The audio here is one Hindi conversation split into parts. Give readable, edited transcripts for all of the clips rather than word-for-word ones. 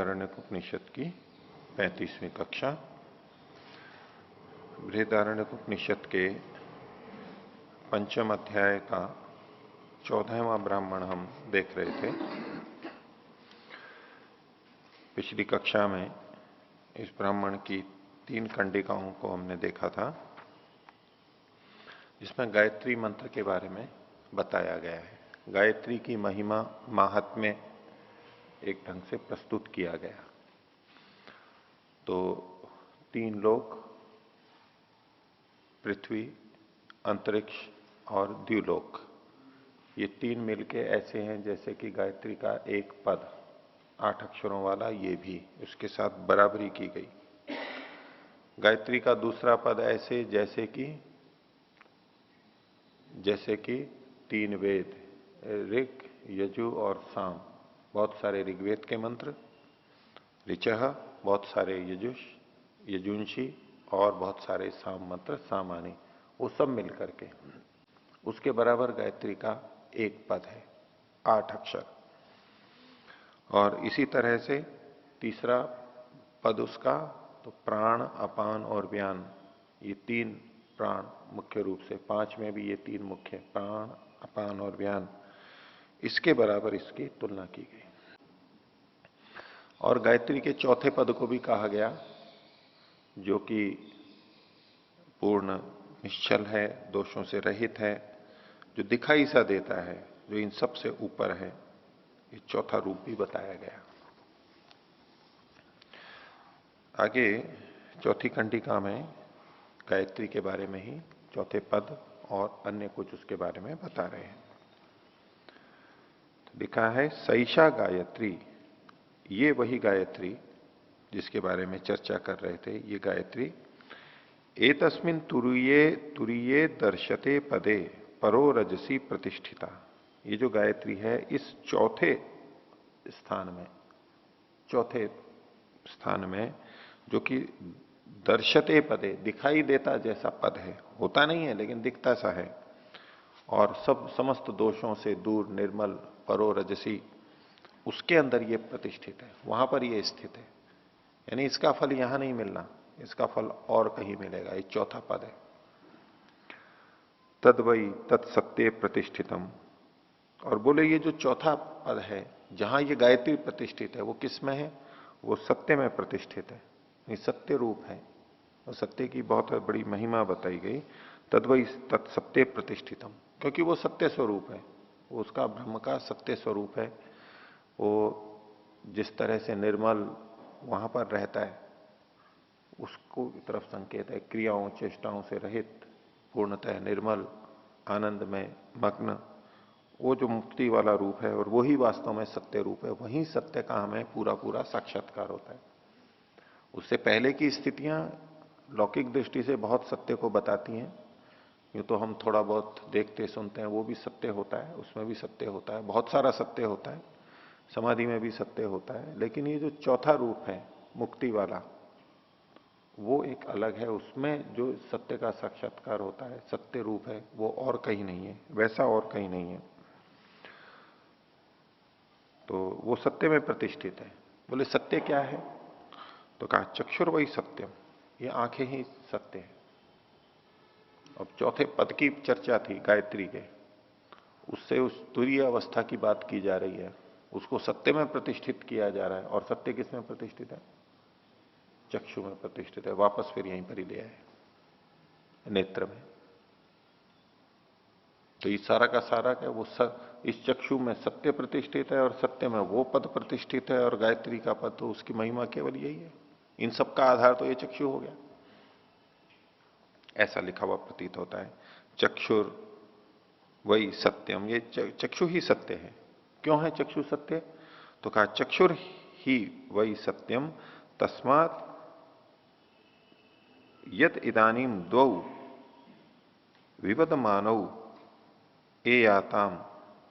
बृहदारण्यक की 35वीं कक्षा। बृहदारण्यक के पंचम अध्याय का 14वां ब्राह्मण हम देख रहे थे। पिछली कक्षा में इस ब्राह्मण की 3 कंडिकाओं को हमने देखा था, जिसमें गायत्री मंत्र के बारे में बताया गया है। गायत्री की महिमा महात्म्य एक ढंग से प्रस्तुत किया गया। तो 3 लोक, पृथ्वी, अंतरिक्ष और द्युलोक, ये 3 मिलके ऐसे हैं जैसे कि गायत्री का एक पद 8 अक्षरों वाला, ये भी उसके साथ बराबरी की गई। गायत्री का दूसरा पद ऐसे जैसे कि 3 वेद, ऋग, यजु और साम, बहुत सारे ऋग्वेद के मंत्र, ऋचः बहुत सारे यजुंशी और बहुत सारे साम मंत्र, सामानी, वो सब मिलकर के उसके बराबर गायत्री का एक पद है, 8 अक्षर। और इसी तरह से तीसरा पद उसका तो प्राण, अपान और व्यान, ये 3 प्राण मुख्य रूप से, 5 में भी ये 3 मुख्य, प्राण, अपान और व्यान, इसके बराबर इसकी तुलना की गई। और गायत्री के चौथे पद को भी कहा गया, जो कि पूर्ण निश्चल है, दोषों से रहित है, जो दिखाई सा देता है, जो इन सब से ऊपर है, ये चौथा रूप भी बताया गया। आगे चौथी कंडिका में गायत्री के बारे में ही चौथे पद और अन्य कुछ उसके बारे में बता रहे हैं। तो लिखा है सैषा गायत्री, ये वही गायत्री जिसके बारे में चर्चा कर रहे थे। ये गायत्री एतस्मिन् तुरीये दर्शते पदे परो रजसी प्रतिष्ठिता, ये जो गायत्री है इस चौथे स्थान में जो कि दर्शते पदे, दिखाई देता जैसा पद है, होता नहीं है लेकिन दिखता सा है, और सब समस्त दोषों से दूर, निर्मल, परो रजसी, उसके अंदर ये प्रतिष्ठित है, वहां पर ये स्थित है। यानी इसका फल यहां नहीं मिलना, इसका फल और कहीं मिलेगा। ये चौथा पद है। तद्वई तत्सत्य प्रतिष्ठितम, और बोले ये जो चौथा पद है जहां ये गायत्री प्रतिष्ठित है, वो किस में है? वो सत्य में प्रतिष्ठित है, ये सत्य रूप है, और सत्य की बहुत बड़ी महिमा बताई गई। तद्वई तत्सत्य प्रतिष्ठितम, क्योंकि वो सत्य स्वरूप है, वो उसका ब्रह्म का सत्य स्वरूप है। वो जिस तरह से निर्मल वहां पर रहता है, उसको तरफ संकेत है, क्रियाओं चेष्टाओं से रहित, पूर्णतः निर्मल, आनंद में मग्न, वो जो मुक्ति वाला रूप है, और वही वास्तव में सत्य रूप है। वही सत्य का हमें पूरा पूरा साक्षात्कार होता है। उससे पहले की स्थितियां लौकिक दृष्टि से बहुत सत्य को बताती हैं। यूं तो हम थोड़ा बहुत देखते सुनते हैं, वो भी सत्य होता है, उसमें भी सत्य होता है, बहुत सारा सत्य होता है, समाधि में भी सत्य होता है। लेकिन ये जो चौथा रूप है मुक्ति वाला, वो एक अलग है। उसमें जो सत्य का साक्षात्कार होता है, सत्य रूप है, वो और कहीं नहीं है, वैसा और कहीं नहीं है। तो वो सत्य में प्रतिष्ठित है। बोले सत्य क्या है? तो कहा चक्षुर वही सत्यम, ये आंखें ही सत्य है। अब चौथे पद की चर्चा थी गायत्री के, उससे उस तुरीय अवस्था की बात की जा रही है, उसको सत्य में प्रतिष्ठित किया जा रहा है। और सत्य किस में प्रतिष्ठित है? चक्षु में प्रतिष्ठित है। वापस फिर यहीं पर ही ले आए, नेत्र में। तो ये सारा का सारा क्या, वो इस चक्षु में सत्य प्रतिष्ठित है, और सत्य में वो पद प्रतिष्ठित है, और गायत्री का पद तो उसकी महिमा केवल यही है। इन सब का आधार तो ये चक्षु हो गया, ऐसा लिखा हुआ प्रतीत होता है। चक्षुर वही सत्यम, ये चक्षु ही सत्य है। क्यों है चक्षु सत्य? तो कहा चक्षुर ही वही सत्यम, तस्मात् यत इदानीम द्वौ विवदमानौ एयाताम,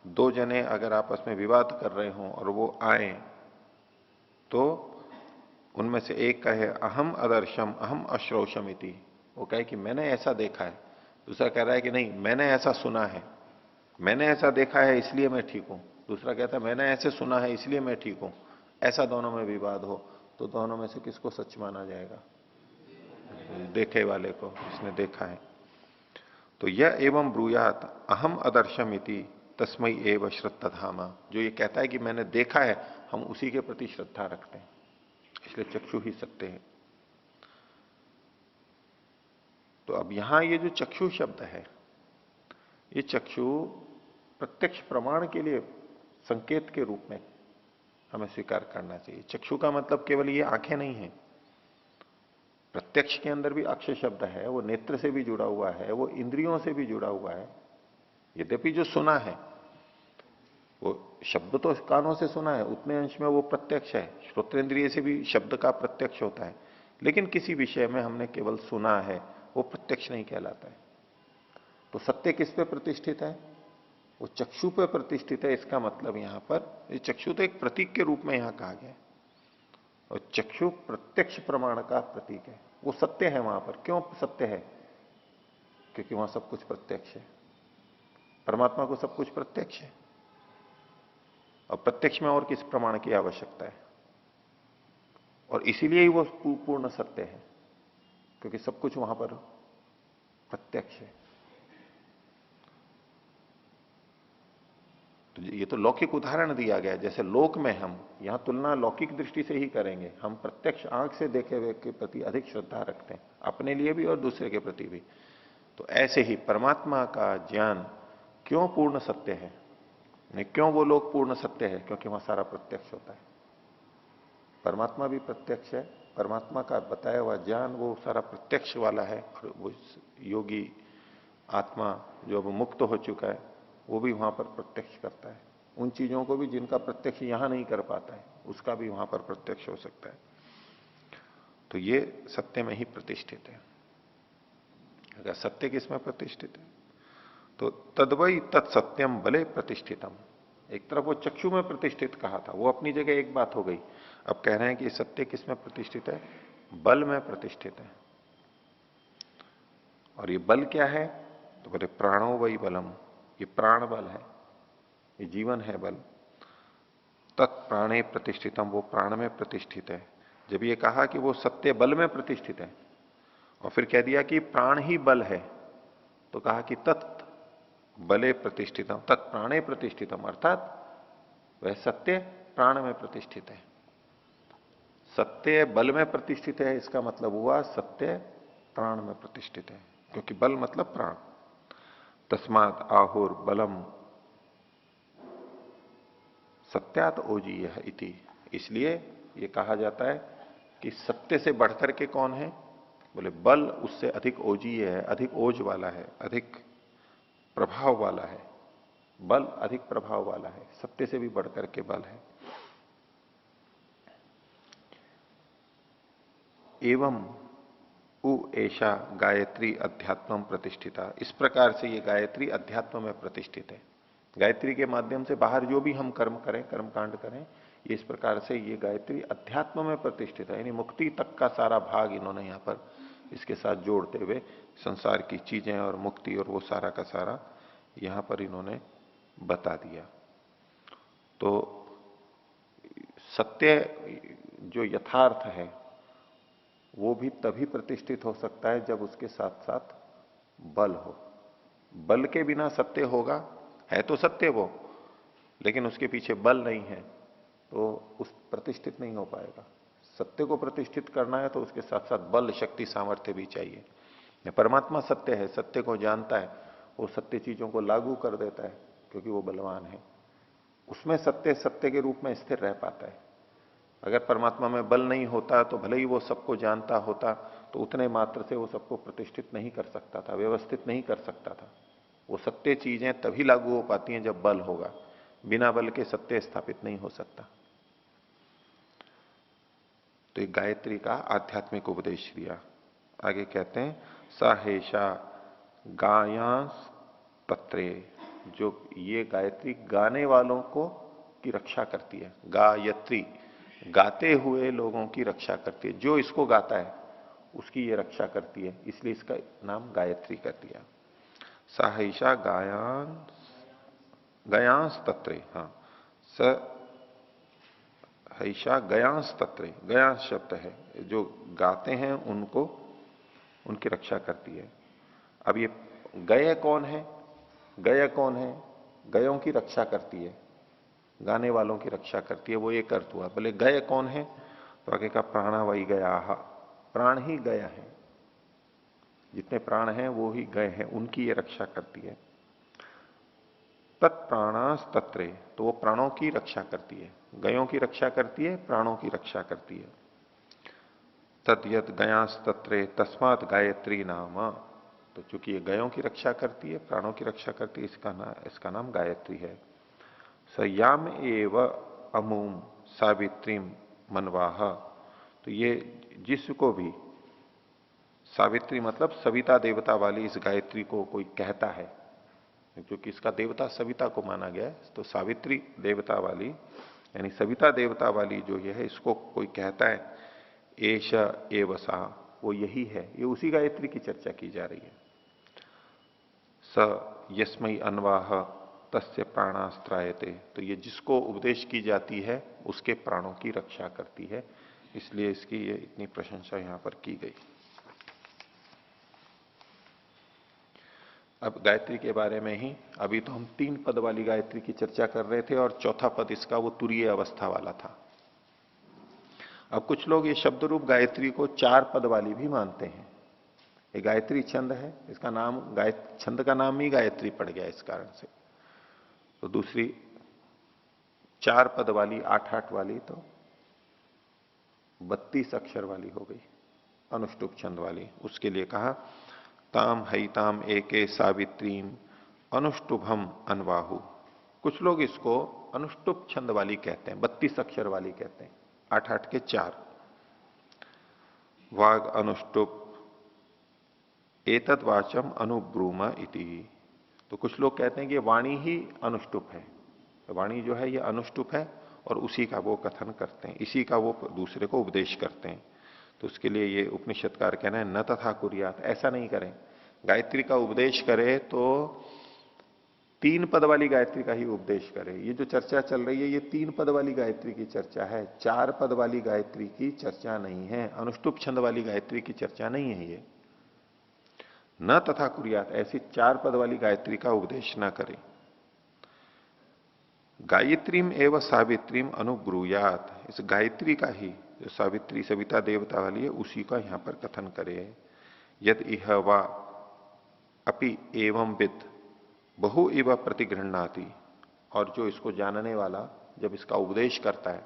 2 जने अगर आपस में विवाद कर रहे हों और वो आए, तो उनमें से एक कहे अहम अदर्शम अहम अश्रौषम इति, वो कहे कि मैंने ऐसा देखा है। दूसरा कह रहा है कि नहीं, मैंने ऐसा सुना है, मैंने ऐसा देखा है इसलिए मैं ठीक हूं। दूसरा कहता है मैंने ऐसे सुना है इसलिए मैं ठीक हूं। ऐसा दोनों में विवाद हो तो दोनों में से किसको सच माना जाएगा? देखे वाले को, जिसने देखा है। तो यह एवं ब्रूयात अहम अदर्शम इति तस्मई एव श्रद्धाधामा, जो ये कहता है कि मैंने देखा है, हम उसी के प्रति श्रद्धा रखते हैं, इसलिए चक्षु ही सत्य है। तो अब यहां ये जो चक्षु शब्द है, ये चक्षु प्रत्यक्ष प्रमाण के लिए संकेत के रूप में हमें स्वीकार करना चाहिए। चक्षु का मतलब केवल ये आंखें नहीं है, प्रत्यक्ष के अंदर भी अक्ष शब्द है, वो नेत्र से भी जुड़ा हुआ है, वो इंद्रियों से भी जुड़ा हुआ है। यद्यपि जो सुना है वो शब्द तो कानों से सुना है, उतने अंश में वो प्रत्यक्ष है, श्रोत्रेंद्रिय से भी शब्द का प्रत्यक्ष होता है, लेकिन किसी विषय में हमने केवल सुना है, वो प्रत्यक्ष नहीं कहलाता है। तो सत्य किस पे प्रतिष्ठित है? वो चक्षु पे प्रतिष्ठित है। इसका मतलब यहां पर ये चक्षु तो एक प्रतीक के रूप में यहां कहा गया है, और चक्षु प्रत्यक्ष प्रमाण का प्रतीक है, वो सत्य है वहां पर। क्यों सत्य है? क्योंकि वहां सब कुछ प्रत्यक्ष है, परमात्मा को सब कुछ प्रत्यक्ष है, और प्रत्यक्ष में और किस प्रमाण की आवश्यकता है? और इसीलिए ही वो पूर्ण सत्य है, क्योंकि सब कुछ वहां पर प्रत्यक्ष है। तो ये तो लौकिक उदाहरण दिया गया, जैसे लोक में हम यहां तुलना लौकिक दृष्टि से ही करेंगे, हम प्रत्यक्ष आंख से देखे हुए के प्रति अधिक श्रद्धा रखते हैं, अपने लिए भी और दूसरे के प्रति भी। तो ऐसे ही परमात्मा का ज्ञान क्यों पूर्ण सत्य है? नहीं, क्यों वो लोग पूर्ण सत्य है? क्योंकि वहां सारा प्रत्यक्ष होता है। परमात्मा भी प्रत्यक्ष है, परमात्मा का बताया हुआ ज्ञान वो सारा प्रत्यक्ष वाला है, और वो योगी आत्मा जो अब मुक्त हो चुका है वो भी वहां पर प्रत्यक्ष करता है उन चीजों को भी जिनका प्रत्यक्ष यहां नहीं कर पाता है, उसका भी वहां पर प्रत्यक्ष हो सकता है। तो ये सत्य में ही प्रतिष्ठित है। अगर सत्य किसमें प्रतिष्ठित है? तो तद्वई तत्सत्यम बले प्रतिष्ठितम। एक तरफ वो चक्षु में प्रतिष्ठित कहा था, वो अपनी जगह एक बात हो गई। अब कह रहे हैं कि सत्य किसमें प्रतिष्ठित है? बल में प्रतिष्ठित है। और ये बल क्या है? तो बोले प्राणो वही बलम, ये प्राण बल है, ये जीवन है बल। तत्प्राणे प्रतिष्ठितम, वो प्राण में प्रतिष्ठित है। जब ये कहा कि वो सत्य बल में प्रतिष्ठित है, और फिर कह दिया कि प्राण ही बल है, तो कहा कि तत् बले प्रतिष्ठितम, तत्प्राणे प्रतिष्ठितम, अर्थात वह सत्य प्राण में प्रतिष्ठित है। सत्य बल में प्रतिष्ठित है, इसका मतलब हुआ सत्य प्राण में प्रतिष्ठित है, क्योंकि बल मतलब प्राण। तस्मात आहुर बलम सत्यात ओजीय इति, इसलिए यह कहा जाता है कि सत्य से बढ़कर के कौन है? बोले बल उससे अधिक ओजीय है, अधिक ओज वाला है, अधिक प्रभाव वाला है। बल अधिक प्रभाव वाला है, सत्य से भी बढ़कर के बल है। एवं उ ऐशा गायत्री अध्यात्म प्रतिष्ठिता, इस प्रकार से ये गायत्री अध्यात्म में प्रतिष्ठित है। गायत्री के माध्यम से बाहर जो भी हम कर्म करें, कर्म कांड करें, ये इस प्रकार से ये गायत्री अध्यात्म में प्रतिष्ठित है, यानी मुक्ति तक का सारा भाग इन्होंने यहां पर इसके साथ जोड़ते हुए संसार की चीजें और मुक्ति और वो सारा का सारा यहां पर इन्होंने बता दिया। तो सत्य जो यथार्थ है वो भी तभी प्रतिष्ठित हो सकता है जब उसके साथ साथ बल हो। बल के बिना सत्य होगा, है तो सत्य वो, लेकिन उसके पीछे बल नहीं है तो उस प्रतिष्ठित नहीं हो पाएगा। सत्य को प्रतिष्ठित करना है तो उसके साथ साथ बल, शक्ति, सामर्थ्य भी चाहिए। परमात्मा सत्य है, सत्य को जानता है, वो सत्य चीजों को लागू कर देता है क्योंकि वो बलवान है। उसमें सत्य सत्य के रूप में स्थिर रह पाता है। अगर परमात्मा में बल नहीं होता तो भले ही वो सबको जानता होता तो उतने मात्र से वो सबको प्रतिष्ठित नहीं कर सकता था, व्यवस्थित नहीं कर सकता था। वो सत्य चीजें तभी लागू हो पाती हैं जब बल होगा, बिना बल के सत्य स्थापित नहीं हो सकता। तो एक गायत्री का आध्यात्मिक उपदेश दिया। आगे कहते हैं साहेशा गायांस तत्रे, जो ये गायत्री गाने वालों को की रक्षा करती है। गायत्री गाते हुए लोगों की रक्षा करती है, जो इसको गाता है उसकी ये रक्षा करती है, इसलिए इसका नाम गायत्री कर दिया। साहिषा गायांस गयांस तत्रे, हाँ स सैषा गयांस तत्रे, गयांस शब्द है, जो गाते हैं उनको, उनकी रक्षा करती है। अब ये गय कौन है? गय कौन है? गयों की रक्षा करती है, गाने वालों की रक्षा करती है, वो एक अर्थ हुआ। बोले गय कौन है? तो आगे का प्राणा वही गया, प्राण ही गया है, जितने प्राण हैं वो ही गए हैं, उनकी ये रक्षा करती है। तत्प्राणास तत्रे, तो वो प्राणों की रक्षा करती है, गयों की रक्षा करती है, प्राणों की रक्षा करती है। तद्यत गयांस तत्रे तस्मात गायत्री नाम, तो चूंकि ये गयों की रक्षा करती है, प्राणों की रक्षा करती है, इसका नाम गायत्री है। सयाम एव अमूम सावित्रीम मनवाह, तो ये जिसको भी, सावित्री मतलब सविता देवता वाली इस गायत्री को कोई कहता है, क्योंकि इसका देवता सविता को माना गया है, तो सावित्री देवता वाली यानी सविता देवता वाली जो ये है, इसको कोई कहता है, एश एवसा, वो यही है, ये उसी गायत्री की चर्चा की जा रही है। स यस्मई अनवाह तस्य प्राणास्त्रायते, तो ये जिसको उपदेश की जाती है उसके प्राणों की रक्षा करती है, इसलिए इसकी ये इतनी प्रशंसा यहां पर की गई। अब गायत्री के बारे में ही, अभी तो हम 3 पद वाली गायत्री की चर्चा कर रहे थे और चौथा पद इसका वो तुरीय अवस्था वाला था। अब कुछ लोग ये शब्द रूप गायत्री को 4 पद वाली भी मानते हैं। ये गायत्री छंद है, इसका नाम छंद का नाम ही गायत्री पड़ गया इस कारण से। तो दूसरी 4 पद वाली 8-8 वाली तो 32 अक्षर वाली हो गई, अनुष्टुप छंद वाली। उसके लिए कहा ताम हईताम एके सावित्रीम अनुष्टुभम अनवाहु। कुछ लोग इसको अनुष्टुप छंद वाली कहते हैं, 32 अक्षर वाली कहते हैं, 8-8 के 4। वाग अनुष्टुप एतत् वाचम अनुब्रूम इति, तो कुछ लोग कहते हैं कि वाणी ही अनुष्टुप है, वाणी जो है ये अनुष्टुप है और उसी का वो कथन करते हैं, इसी का वो दूसरे को उपदेश करते हैं। तो उसके लिए ये उपनिषदकार कहना है न तथा कुर्यात, ऐसा नहीं करें। गायत्री का उपदेश करे तो 3 पद वाली गायत्री का ही उपदेश करे। ये जो चर्चा चल रही है ये 3 पद वाली गायत्री की चर्चा है, 4 पद वाली गायत्री की चर्चा नहीं है, अनुष्टुप छंद वाली गायत्री की चर्चा नहीं है ये। न तथा कुर्यात, ऐसी 4 पद वाली गायत्री का उपदेश ना करे। गायत्रीम एवं सावित्रीम अनुब्रूयात, इस गायत्री का ही जो सावित्री सविता देवता वाली है उसी का यहां पर कथन करे। यद इह वा अपि एवं विद बहु इव प्रतिगृहणाति, और जो इसको जानने वाला जब इसका उपदेश करता है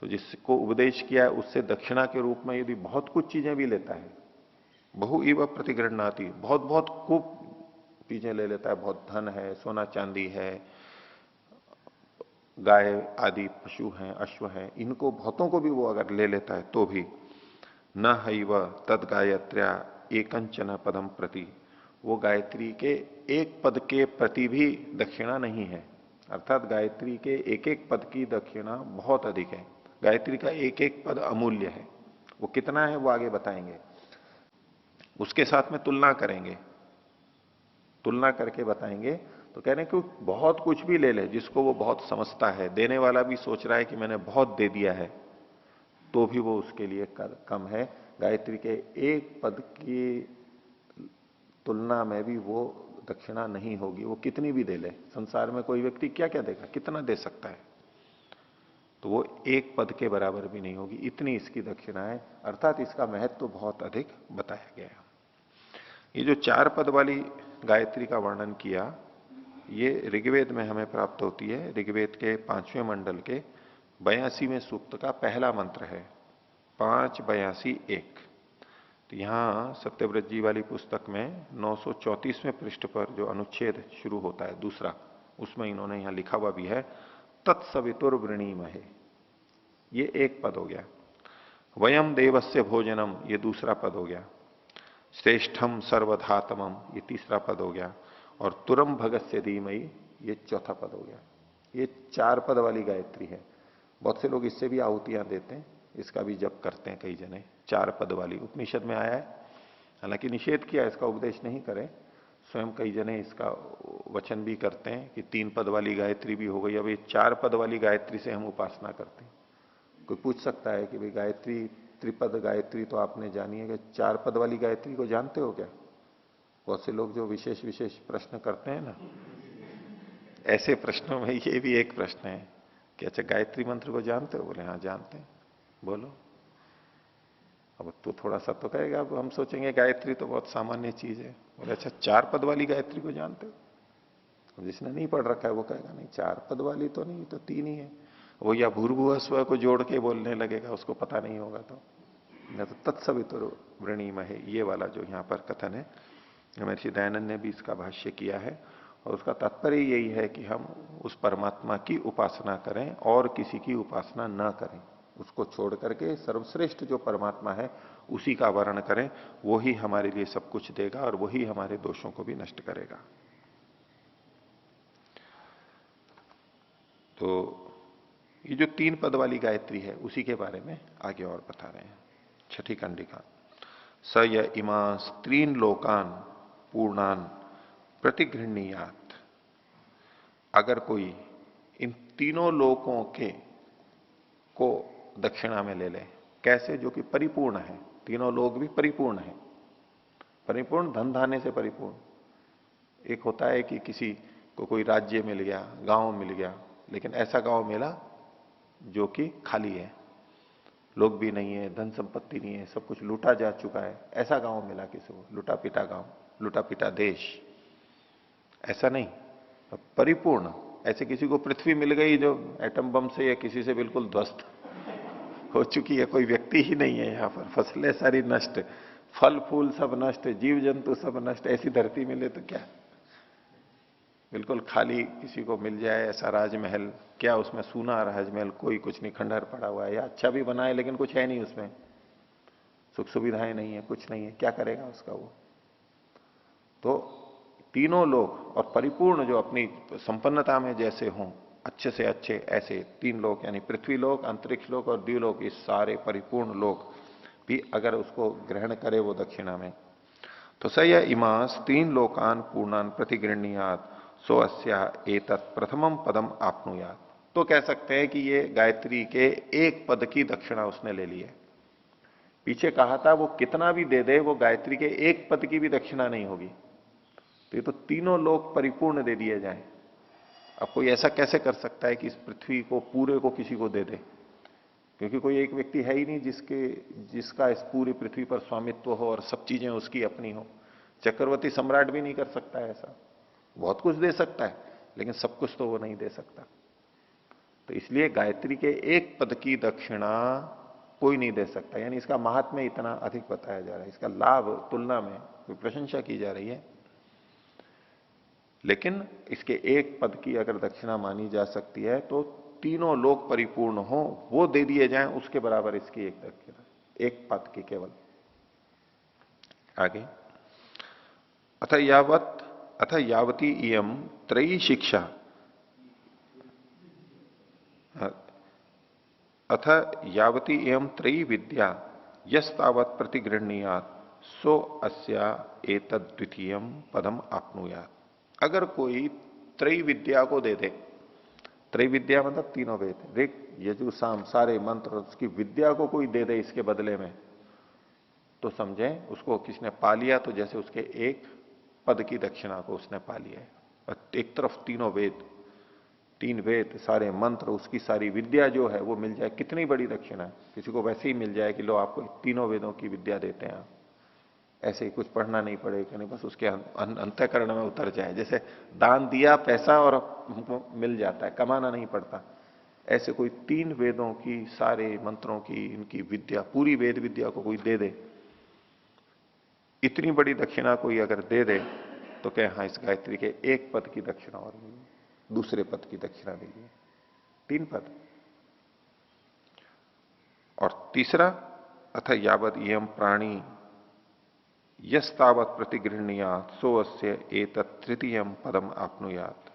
तो जिसको उपदेश किया है उससे दक्षिणा के रूप में यदि बहुत कुछ चीजें भी लेता है, बहु इव प्रतिगृहणाति, बहुत बहुत खूब चीजें ले लेता है, बहुत धन है, सोना चांदी है, गाय आदि पशु हैं, अश्व हैं, इनको बहुतों को भी वो अगर ले लेता है तो भी न हैव तद गायत्र्या एकंचन पदम प्रति, वो गायत्री के एक पद के प्रति भी दक्षिणा नहीं है। अर्थात गायत्री के एक एक पद की दक्षिणा बहुत अधिक है, गायत्री का एक एक पद अमूल्य है। वो कितना है वो आगे बताएंगे, उसके साथ में तुलना करेंगे, तुलना करके बताएंगे। तो कह रहे हैं कि बहुत कुछ भी ले ले, जिसको वो बहुत समझता है, देने वाला भी सोच रहा है कि मैंने बहुत दे दिया है, तो भी वो उसके लिए कम है। गायत्री के एक पद की तुलना में भी वो दक्षिणा नहीं होगी, वो कितनी भी दे ले। संसार में कोई व्यक्ति क्या क्या देगा, कितना दे सकता है, तो वो एक पद के बराबर भी नहीं होगी, इतनी इसकी दक्षिणा है। अर्थात इसका महत्व तो बहुत अधिक बताया गया है। ये जो 4 पद वाली गायत्री का वर्णन किया, ये ऋग्वेद में हमें प्राप्त होती है। ऋग्वेद के 5वें मंडल के 82वें सूक्त का पहला मंत्र है, 5-82-1। तो यहां सत्यव्रत जी वाली पुस्तक में 934वें पृष्ठ पर जो अनुच्छेद शुरू होता है दूसरा, उसमें इन्होंने यहां लिखा हुआ भी है तत्सवितुर वृणीमहे, ये एक पद हो गया। वयम देवस्य भोजनम, ये दूसरा पद हो गया। श्रेष्ठम सर्वधातमम, ये तीसरा पद हो गया। और तुरम भगस्य धीमई, ये चौथा पद हो गया। ये 4 पद वाली गायत्री है। बहुत से लोग इससे भी आहुतियां देते हैं, इसका भी जप करते हैं कई जने, 4 पद वाली उपनिषद में आया है। हालांकि निषेध किया, इसका उपदेश नहीं करें, स्वयं कई जने इसका वचन भी करते हैं कि 3 पद वाली गायत्री भी हो गई, अब ये 4 पद वाली गायत्री से हम उपासना करते हैं। कोई पूछ सकता है कि भाई गायत्री, त्रिपद गायत्री तो आपने जानी है, कि 4 पद वाली गायत्री को जानते हो क्या? बहुत से लोग जो विशेष विशेष प्रश्न करते हैं ना, ऐसे प्रश्नों में ये भी एक प्रश्न है कि अच्छा गायत्री मंत्र को जानते हो? बोले हाँ जानते हैं। बोलो। अब तो थोड़ा सा तो कहेगा, अब हम सोचेंगे गायत्री तो बहुत सामान्य चीज है। बोले अच्छा 4 पद वाली गायत्री को जानते हो? अब जिसने नहीं पढ़ रखा है वो कहेगा नहीं 4 पद वाली तो नहीं, तो 3 ही है। वो या भूर्भुवः स्वः को जोड़ के बोलने लगेगा, उसको पता नहीं होगा तो। न तो तत्सवितुर्वृणीमहे, ये वाला जो यहां पर कथन है, महर्षि दयानंद ने भी इसका भाष्य किया है। और उसका तात्पर्य यही है कि हम उस परमात्मा की उपासना करें और किसी की उपासना न करें, उसको छोड़ करके सर्वश्रेष्ठ जो परमात्मा है उसी का वर्ण करें। वो ही हमारे लिए सब कुछ देगा और वही हमारे दोषों को भी नष्ट करेगा। तो ये जो 3 पद वाली गायत्री है उसी के बारे में आगे और बता रहे हैं। छठी कंडिका, स य इमा स्त्रीन लोकान पूर्णान प्रतिगृहणीयात। अगर कोई इन तीनों लोकों के को दक्षिणा में ले ले, कैसे? जो कि परिपूर्ण है, तीनों लोग भी परिपूर्ण है, परिपूर्ण धन धान्य से परिपूर्ण। एक होता है कि किसी को कोई राज्य मिल गया, गांव मिल गया, लेकिन ऐसा गांव मिला जो कि खाली है, लोग भी नहीं है, धन संपत्ति नहीं है, सब कुछ लूटा जा चुका है, ऐसा गांव मिला किसी को, लूटा पिटा गांव, लूटा पिटा देश, ऐसा नहीं। तो परिपूर्ण, ऐसे किसी को पृथ्वी मिल गई जो एटम बम से या किसी से बिल्कुल ध्वस्त हो चुकी है, कोई व्यक्ति ही नहीं है यहां पर, फसलें सारी नष्ट, फल फूल सब नष्ट, जीव जंतु सब नष्ट, ऐसी धरती मिले तो क्या, बिल्कुल खाली किसी को मिल जाए ऐसा राजमहल, क्या उसमें सूना राजमहल, कोई कुछ नहीं, खंडहर पड़ा हुआ है, या अच्छा भी बना है लेकिन कुछ है नहीं उसमें, सुख सुविधाएं नहीं है, कुछ नहीं है, क्या करेगा उसका वो? तो तीनों लोग और परिपूर्ण जो अपनी संपन्नता में जैसे हों, अच्छे से अच्छे ऐसे 3 लोग, यानी पृथ्वी लोक, अंतरिक्ष लोक और द्व्युलोक, इस सारे परिपूर्ण लोग भी अगर उसको ग्रहण करे वो दक्षिणा में, तो स य इमास 3 लोकान पूर्णान प्रतिगृहणीयात सो अस्या एतत् प्रथमम पदम आपनुयात। तो कह सकते हैं कि ये गायत्री के 1 पद की दक्षिणा उसने ले ली है। पीछे कहा था वो कितना भी दे दे, वो गायत्री के 1 पद की भी दक्षिणा नहीं होगी। तो ये तो तीनों लोग परिपूर्ण दे दिए जाएं। अब कोई ऐसा कैसे कर सकता है कि इस पृथ्वी को पूरे को किसी को दे दे? क्योंकि कोई एक व्यक्ति है ही नहीं जिसका इस पूरी पृथ्वी पर स्वामित्व हो और सब चीजें उसकी अपनी हो। चक्रवर्ती सम्राट भी नहीं कर सकता है ऐसा, बहुत कुछ दे सकता है लेकिन सब कुछ तो वो नहीं दे सकता। तो इसलिए गायत्री के 1 पद की दक्षिणा कोई नहीं दे सकता, यानी इसका महात्म्य इतना अधिक बताया जा रहा है, इसका लाभ तुलना में कोई प्रशंसा की जा रही है। लेकिन इसके 1 पद की अगर दक्षिणा मानी जा सकती है तो तीनों लोग परिपूर्ण हो वो दे दिए जाएं, उसके बराबर इसकी 1 दक्षिणा, 1 पद की केवल। आगे, अथ यावती इयम त्रयी शिक्षा, अथ यावती एवं त्रयी विद्या यस्तावत प्रतिगृहणीयात सो अस्या एतद द्वितीयम पदम आपनुयात। अगर कोई त्रयी विद्या को दे दे, त्रयी विद्या मतलब तीनों वेद, ऋग यजु साम सारे मंत्र, उसकी विद्या को कोई दे दे इसके बदले में, तो समझें उसको किसने पा लिया, तो जैसे उसके 1 पद की दक्षिणा को उसने पा लिया है। एक तरफ तीनों वेद, 3 वेद, सारे मंत्र, उसकी सारी विद्या जो है वो मिल जाए, कितनी बड़ी दक्षिणा है। किसी को वैसे ही मिल जाए कि लो आपको तीनों वेदों की विद्या देते हैं, ऐसे ही कुछ पढ़ना नहीं पड़ेगा, नहीं बस उसके अंतःकरण में उतर जाए, जैसे दान दिया पैसा और हमको मिल जाता है, कमाना नहीं पड़ता। ऐसे कोई 3 वेदों की, सारे मंत्रों की, इनकी विद्या, पूरी वेद विद्या को कोई दे दे, इतनी बड़ी दक्षिणा कोई अगर दे दे, तो क्या हाँ इस गायत्री के 1 पद की दक्षिणा और दूसरे पद की दक्षिणा लीजिए, 3 पद। और तीसरा, अथ यावत यम प्राणी यस्तावत प्रतिगृहणीयात सो अस्य एतत् तृतीयम पदम आपनुयात।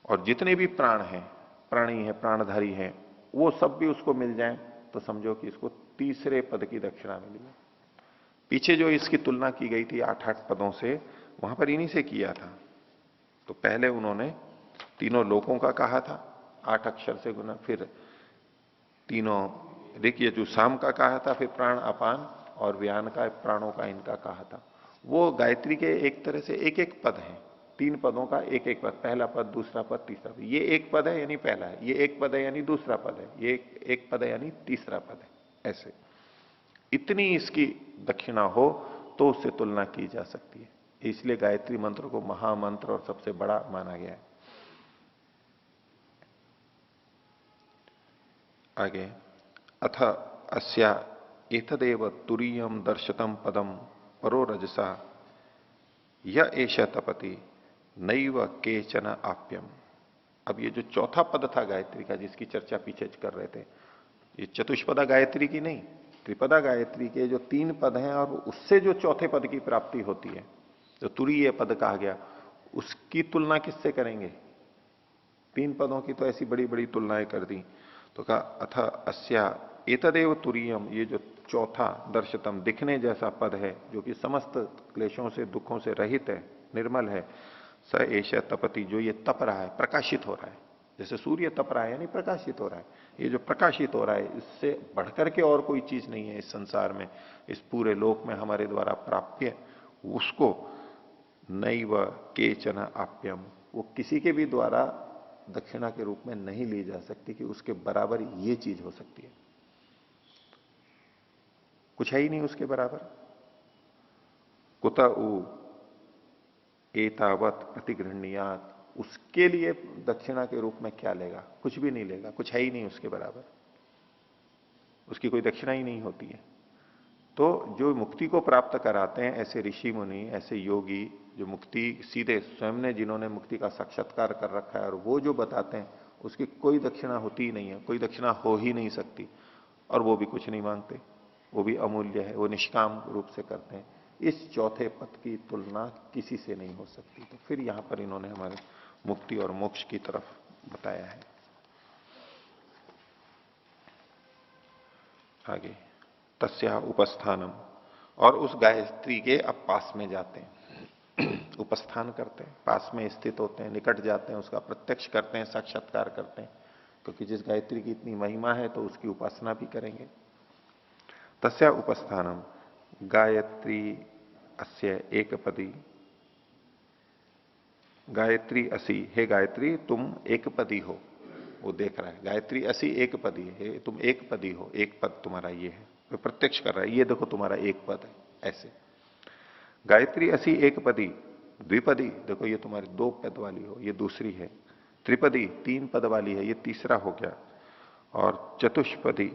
और जितने भी प्राण हैं, प्राणी है, प्राणधारी है, वो सब भी उसको मिल जाएं, तो समझो कि इसको तीसरे पद की दक्षिणा मिली है। पीछे जो इसकी तुलना की गई थी 8-8 पदों से, वहां पर इन्हीं से किया था। तो पहले उन्होंने तीनों लोकों का कहा था 8 अक्षर से गुना, फिर तीनों देखिए जो शाम का कहा था, फिर प्राण अपान और व्यान का, प्राणों का, इनका कहा था, वो गायत्री के एक तरह से एक एक पद है, 3 पदों का एक एक पद, पहला पद, दूसरा पद, तीसरा पद। ये एक पद है यानी पहला है, ये एक पद है यानी दूसरा पद है, ये एक पद है यानी तीसरा पद है। ऐसे इतनी इसकी दक्षिणा हो तो उससे तुलना की जा सकती है। इसलिए गायत्री मंत्र को महामंत्र और सबसे बड़ा माना गया है। आगे, अथ अस्या एतदेव तुरीयम दर्शतम पदम परो रजसा य एष तपति नैव केचन आप्यम। अब ये जो चौथा पद था गायत्री का, जिसकी चर्चा पीछे कर रहे थे, ये चतुष्पदा गायत्री की नहीं, त्रिपदा गायत्री के जो 3 पद हैं और उससे जो चौथे पद की प्राप्ति होती है, जो तुरीय पद कहा गया, उसकी तुलना किससे करेंगे? 3 पदों की तो ऐसी बड़ी बड़ी तुलनाएं कर दी। तो कहा अथ अस्या एतदेव तुरीयम, ये जो चौथा दर्शतम दिखने जैसा पद है, जो कि समस्त क्लेशों से, दुखों से रहित है, निर्मल है, स एष तपति, जो ये तप रहा है, प्रकाशित हो रहा है, जैसे सूर्य तप रहा है यानी प्रकाशित हो रहा है, ये जो प्रकाशित हो रहा है, इससे बढ़कर के और कोई चीज नहीं है इस संसार में, इस पूरे लोक में हमारे द्वारा प्राप्य, उसको नैव केचन आप्यम, वो किसी के भी द्वारा दक्षिणा के रूप में नहीं ली जा सकती कि उसके बराबर ये चीज हो सकती है। कुछ है ही नहीं उसके बराबर। कुत उ एतावत प्रतिगृहणीयात, उसके लिए दक्षिणा के रूप में क्या लेगा? कुछ भी नहीं लेगा, कुछ है ही नहीं उसके बराबर, उसकी कोई दक्षिणा ही नहीं होती है। तो जो मुक्ति को प्राप्त कराते हैं ऐसे ऋषि मुनि, ऐसे योगी, जो मुक्ति सीधे स्वयं ने, जिन्होंने मुक्ति का साक्षात्कार कर रखा है, और वो जो बताते हैं, उसकी कोई दक्षिणा होती ही नहीं है, कोई दक्षिणा हो ही नहीं सकती, और वो भी कुछ नहीं मांगते, वो भी अमूल्य है, वो निष्काम रूप से करते हैं। इस चौथे पद की तुलना किसी से नहीं हो सकती। तो फिर यहां पर इन्होंने हमारे मुक्ति और मोक्ष की तरफ बताया है। आगे, तस्या उपस्थानम, और उस गायत्री के अब पास में जाते हैं, उपस्थान करते हैं, पास में स्थित होते हैं, निकट जाते हैं, उसका प्रत्यक्ष करते हैं, साक्षात्कार करते हैं, क्योंकि जिस गायत्री की इतनी महिमा है तो उसकी उपासना भी करेंगे। तस्या उपस्थानम गायत्री अस्य एक पदी, गायत्री असी, हे गायत्री तुम एक पदी हो। वो देख रहा है, गायत्री असी एक पदी है, तुम एक पदी हो, एक पद तुम्हारा ये है, वो प्रत्यक्ष कर रहा है, ये देखो तुम्हारा एक पद है। ऐसे गायत्री असी एक पदी, द्विपदी, देखो ये तुम्हारी 2 पद वाली हो, ये दूसरी है। त्रिपदी, 3 पद वाली है, ये तीसरा हो गया। और चतुष्पदी,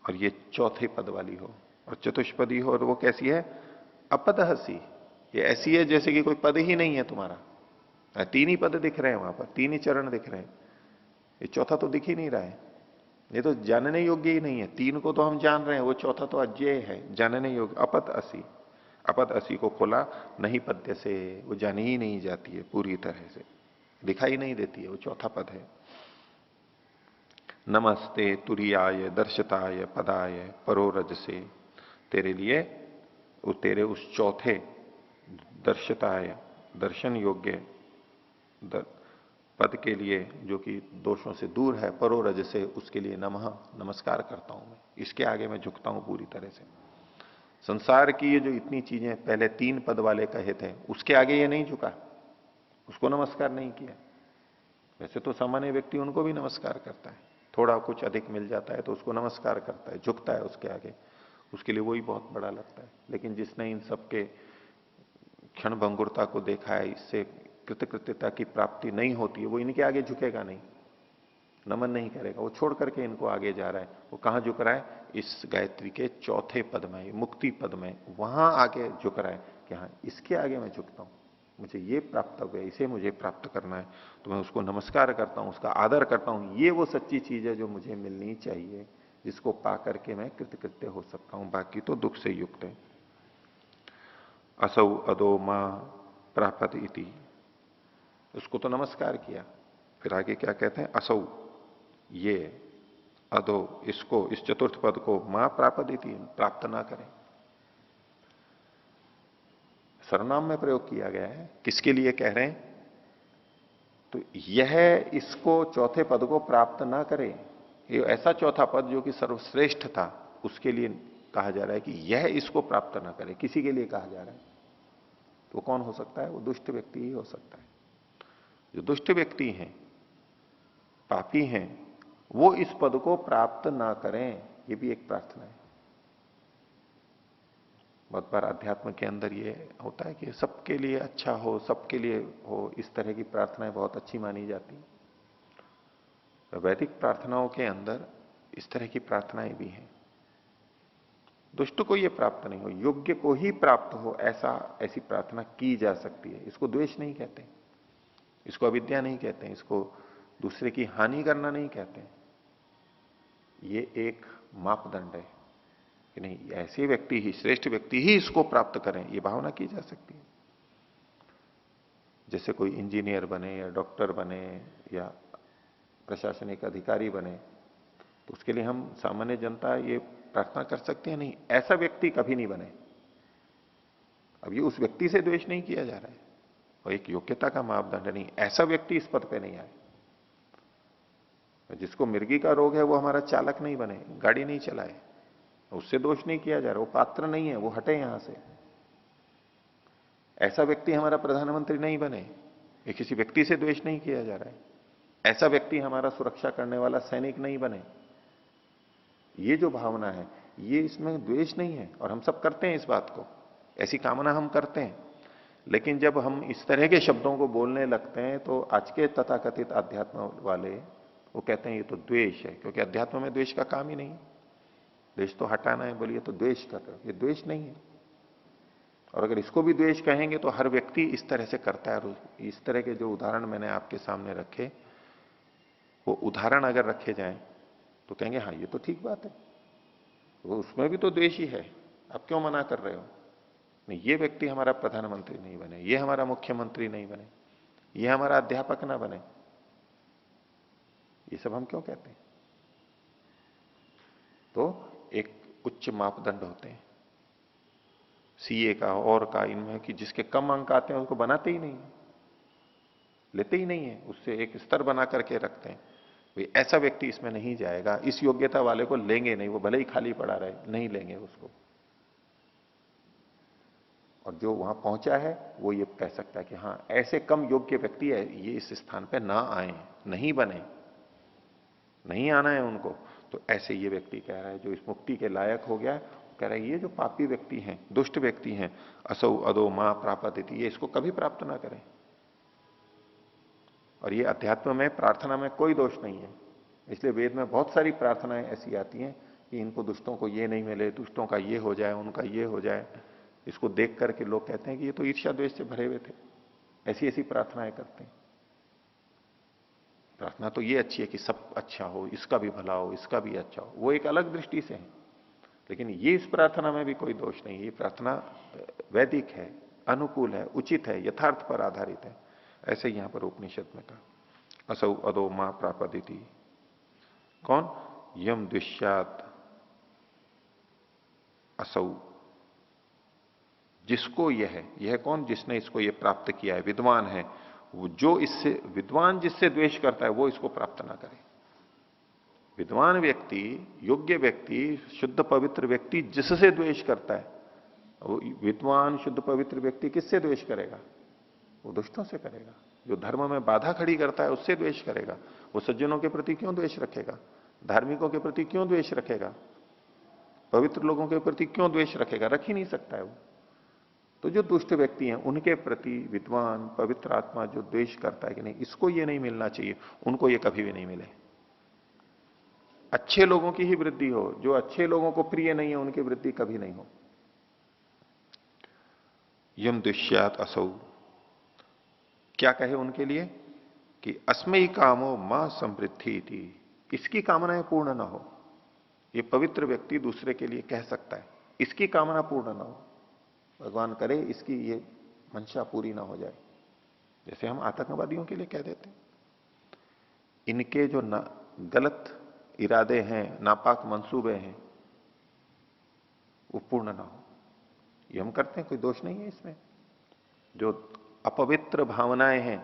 और ये चौथे पद वाली हो। और चतुष्पदी हो, और वो कैसी है? अपदहसी, ये ऐसी है जैसे कि कोई पद ही नहीं है तुम्हारा, 3 ही पद दिख रहे हैं वहां पर, 3 ही चरण दिख रहे हैं, ये चौथा तो दिख ही नहीं रहा है, ये तो जानने योग्य ही नहीं है। 3 को तो हम जान रहे हैं, वो चौथा तो अज्ञेय है, जानने योग्य। अपद असी, अपद असी को खोला, नहीं पद्य से, वो जानी ही नहीं जाती है पूरी तरह से, दिखाई नहीं देती है, वो चौथा पद है। नमस्ते तुरियाय दर्शताय पदाय परोरज से, तेरे लिए, तेरे उस चौथे दर्शताय, दर्शन योग्य पद के लिए, जो कि दोषों से दूर है, परोरज से, उसके लिए नमः, नमस्कार करता हूं मैं, इसके आगे मैं झुकता हूं पूरी तरह से। संसार की ये जो इतनी चीजें पहले 3 पद वाले कहे थे, उसके आगे ये नहीं झुका, उसको नमस्कार नहीं किया। वैसे तो सामान्य व्यक्ति उनको भी नमस्कार करता है, थोड़ा कुछ अधिक मिल जाता है तो उसको नमस्कार करता है, झुकता है उसके आगे, उसके लिए वही बहुत बड़ा लगता है। लेकिन जिसने इन सबके क्षण भंगुरता को देखा है, इससे कृतकृत्यता की प्राप्ति नहीं होती है, वो इनके आगे झुकेगा नहीं, नमन नहीं करेगा, वो छोड़ करके इनको आगे जा रहा है। वो कहां झुक रहा है? इस गायत्री के चौथे पद में, मुक्ति पद में, वहां आगे झुक रहा है कि हाँ, इसके आगे मैं झुकता हूं, मुझे ये प्राप्त हो गया, इसे मुझे प्राप्त करना है, तो मैं उसको नमस्कार करता हूं, उसका आदर करता हूं। ये वो सच्ची चीज है जो मुझे मिलनी चाहिए, जिसको पा करके मैं कृतकृत्य हो सकता हूं, बाकी तो दुख से युक्त है। असौ अदो मां प्रापत इति, उसको तो नमस्कार किया, फिर आगे क्या कहते हैं? असौ, ये, अदो, इसको, इस चतुर्थ पद को, मां प्रापत इति, प्राप्त ना करें। सर्वनाम में प्रयोग किया गया है, किसके लिए कह रहे हैं? तो यह इसको, चौथे पद को प्राप्त ना करे, ये ऐसा चौथा पद जो कि सर्वश्रेष्ठ था, उसके लिए कहा जा रहा है कि यह इसको प्राप्त ना करे, किसी के लिए कहा जा रहा है। तो कौन हो सकता है? वो दुष्ट व्यक्ति ही हो सकता है। जो दुष्ट व्यक्ति हैं, पापी हैं, वो इस पद को प्राप्त ना करें, ये भी एक प्रार्थना है। बहुत बार अध्यात्म के अंदर ये होता है कि सबके लिए अच्छा हो, सबके लिए हो, इस तरह की प्रार्थनाएं बहुत अच्छी मानी जाती हैं। वैदिक प्रार्थनाओं के अंदर इस तरह की प्रार्थनाएं भी हैं। दुष्ट को ये प्राप्त नहीं हो, योग्य को ही प्राप्त हो, ऐसी प्रार्थना की जा सकती है। इसको द्वेष नहीं कहते, इसको अविद्या नहीं कहते, इसको दूसरे की हानि करना नहीं कहते। ये एक मापदंड है कि नहीं, ऐसे व्यक्ति ही, श्रेष्ठ व्यक्ति ही इसको प्राप्त करें, ये भावना की जा सकती है। जैसे कोई इंजीनियर बने या डॉक्टर बने या प्रशासनिक अधिकारी बने, तो उसके लिए हम सामान्य जनता ये प्रार्थना कर सकते हैं, नहीं ऐसा व्यक्ति कभी नहीं बने। अब ये उस व्यक्ति से द्वेष नहीं किया जा रहा है, और एक योग्यता का मापदंड नहीं, ऐसा व्यक्ति इस पद पे नहीं आए। जिसको मिर्गी का रोग है वो हमारा चालक नहीं बने, गाड़ी नहीं चलाए, उससे दोष नहीं किया जा रहा, वो पात्र नहीं है, वो हटे यहां से। ऐसा व्यक्ति हमारा प्रधानमंत्री नहीं बने, ये किसी व्यक्ति से द्वेष नहीं किया जा रहा है। ऐसा व्यक्ति हमारा सुरक्षा करने वाला सैनिक नहीं बने। ये जो भावना है, ये इसमें द्वेष नहीं है, और हम सब करते हैं इस बात को, ऐसी कामना हम करते हैं। लेकिन जब हम इस तरह के शब्दों को बोलने लगते हैं तो आज के तथाकथित अध्यात्म वाले वो कहते हैं ये तो द्वेष है, क्योंकि अध्यात्म में द्वेष का काम ही नहीं है। द्वेष तो हटाना है, बोलिए तो द्वेष कर रहे हो, ये द्वेष नहीं है। और अगर इसको भी द्वेष कहेंगे तो हर व्यक्ति इस तरह से करता है। इस तरह के जो उदाहरण मैंने आपके सामने रखे, वो उदाहरण अगर रखे जाएं तो कहेंगे हाँ ये तो ठीक बात है, वो उसमें भी तो द्वेष ही है, आप क्यों मना कर रहे हो? नहीं, ये व्यक्ति हमारा प्रधानमंत्री नहीं बने, ये हमारा मुख्यमंत्री नहीं बने, ये हमारा अध्यापक ना बने, ये सब हम क्यों कहते हैं? तो एक उच्च मापदंड होते हैं सीए का और का, इनमें कि जिसके कम अंक आते हैं उसको बनाते ही नहीं है, लेते ही नहीं है, उससे एक स्तर बना करके रखते हैं। भाई ऐसा व्यक्ति इसमें नहीं जाएगा, इस योग्यता वाले को लेंगे नहीं, वो भले ही खाली पड़ा रहे, नहीं लेंगे उसको। और जो वहां पहुंचा है वो ये कह सकता है कि हाँ ऐसे कम योग्य व्यक्ति है, ये इस स्थान पे ना आए, नहीं बने, नहीं आना है उनको। तो ऐसे ये व्यक्ति कह रहा है जो इस मुक्ति के लायक हो गया, कह रहा है ये जो पापी व्यक्ति हैं, दुष्ट व्यक्ति हैं, असौ अदो मां प्रापत, ये इसको कभी प्राप्त ना करें। और ये अध्यात्म में प्रार्थना में कोई दोष नहीं है। इसलिए वेद में बहुत सारी प्रार्थनाएं ऐसी आती हैं कि इनको दुष्टों को ये नहीं मिले, दुष्टों का ये हो जाए, उनका ये हो जाए। इसको देख करके लोग कहते हैं कि ये तो ईर्ष्या द्वेष से भरे हुए थे, ऐसी ऐसी प्रार्थनाएं करते हैं। प्रार्थना तो ये अच्छी है कि सब अच्छा हो, इसका भी भला हो, इसका भी अच्छा हो, वो एक अलग दृष्टि से है। लेकिन ये इस प्रार्थना में भी कोई दोष नहीं, ये प्रार्थना वैदिक है, अनुकूल है, उचित है, यथार्थ पर आधारित है। ऐसे यहां पर उपनिषद में कहा असौ अदो मां प्रापदिति। कौन? यम द्विष्यात असौ, जिसको यह कौन? जिसने इसको यह प्राप्त किया है, विद्वान है वो, जो इससे विद्वान जिससे द्वेष करता है वो इसको प्राप्त ना करे। विद्वान व्यक्ति, योग्य व्यक्ति, शुद्ध पवित्र व्यक्ति जिससे द्वेष करता है, वो विद्वान शुद्ध पवित्र व्यक्ति किससे द्वेष करेगा? वो दुष्टों से करेगा। जो धर्म में बाधा खड़ी करता है उससे द्वेष करेगा। वो सज्जनों के प्रति क्यों द्वेष रखेगा? धार्मिकों के प्रति क्यों द्वेष रखेगा? पवित्र लोगों के प्रति क्यों द्वेष रखेगा? रख ही नहीं सकता है वो। तो जो दुष्ट व्यक्ति हैं उनके प्रति विद्वान पवित्र आत्मा जो द्वेष करता है कि नहीं इसको ये नहीं मिलना चाहिए, उनको ये कभी भी नहीं मिले। अच्छे लोगों की ही वृद्धि हो, जो अच्छे लोगों को प्रिय नहीं है उनकी वृद्धि कभी नहीं हो। यम दुष्यात असौ, क्या कहे उनके लिए कि अस्मयी कामो मां समृद्धि थी, इसकी कामनाएं पूर्ण ना हो। ये पवित्र व्यक्ति दूसरे के लिए कह सकता है इसकी कामना पूर्ण ना हो, भगवान करे इसकी ये मंशा पूरी ना हो जाए। जैसे हम आतंकवादियों के लिए कह देते हैं इनके जो गलत इरादे हैं, नापाक मंसूबे हैं, वो पूर्ण ना हो, ये हम करते हैं, कोई दोष नहीं है इसमें। जो अपवित्र भावनाएं हैं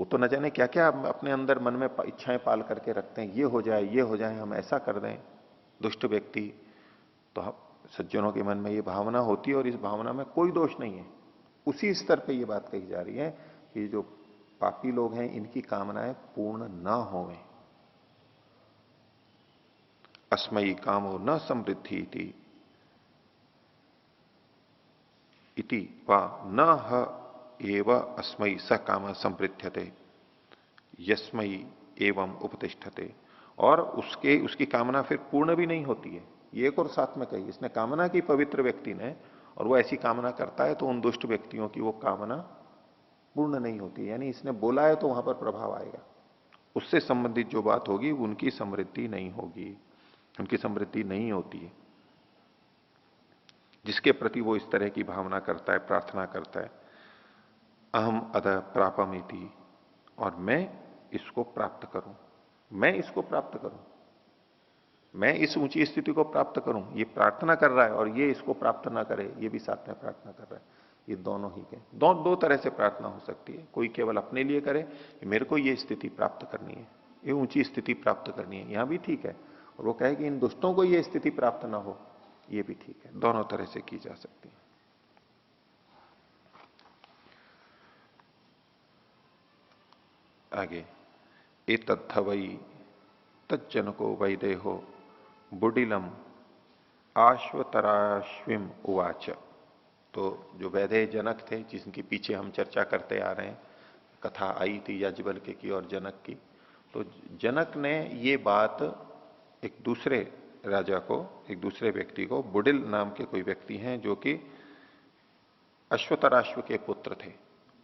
वो तो न जाने क्या क्या अपने अंदर मन में इच्छाएं पाल करके रखते हैं, ये हो जाए, ये हो जाए, हम ऐसा कर दें। दुष्ट व्यक्ति, तो हम सज्जनों के मन में ये भावना होती है और इस भावना में कोई दोष नहीं है। उसी स्तर पे ये बात कही जा रही है कि जो पापी लोग हैं इनकी कामनाएं पूर्ण ना होवें। अस्मयी कामो न समृद्धि इति वा न ह एव अस्मयी स काम संपृथ्यते यस्मयी एवं उपतिष्ठते। और उसकी कामना फिर पूर्ण भी नहीं होती है। ये एक और साथ में कही, इसने कामना की पवित्र व्यक्ति ने, और वो ऐसी कामना करता है तो उन दुष्ट व्यक्तियों की वो कामना पूर्ण नहीं होती। यानी इसने बोला है तो वहां पर प्रभाव आएगा, उससे संबंधित जो बात होगी उनकी समृद्धि नहीं होगी, उनकी समृद्धि नहीं होती है। जिसके प्रति वो इस तरह की भावना करता है, प्रार्थना करता है, अहम अतः प्रापमिति, और मैं इसको प्राप्त करूं, मैं इसको प्राप्त करूं, मैं इस ऊंची स्थिति को प्राप्त करूं, ये प्रार्थना कर रहा है, और ये इसको प्राप्त ना करे, ये भी साथ में प्रार्थना कर रहा है। ये दोनों ही के दो तरह से प्रार्थना हो सकती है। कोई केवल अपने लिए करे, मेरे को ये स्थिति प्राप्त करनी है, ये ऊंची स्थिति प्राप्त करनी है, यहां भी ठीक है। और वो कहे कि इन दुष्टों को ये स्थिति प्राप्त ना हो, ये भी ठीक है। दोनों तरह से की जा सकती है। आगे, ए तत्थवई तज्जनको वैदेहो बुडिलम आश्वतराश्विम उवाच। तो जो वैदेह जनक थे, जिनकी पीछे हम चर्चा करते आ रहे हैं, कथा आई थी याज्ञवल्क्य की और जनक की, तो जनक ने ये बात एक दूसरे राजा को, एक दूसरे व्यक्ति को, बुडिल नाम के कोई व्यक्ति हैं जो कि अश्वतराश्व के पुत्र थे,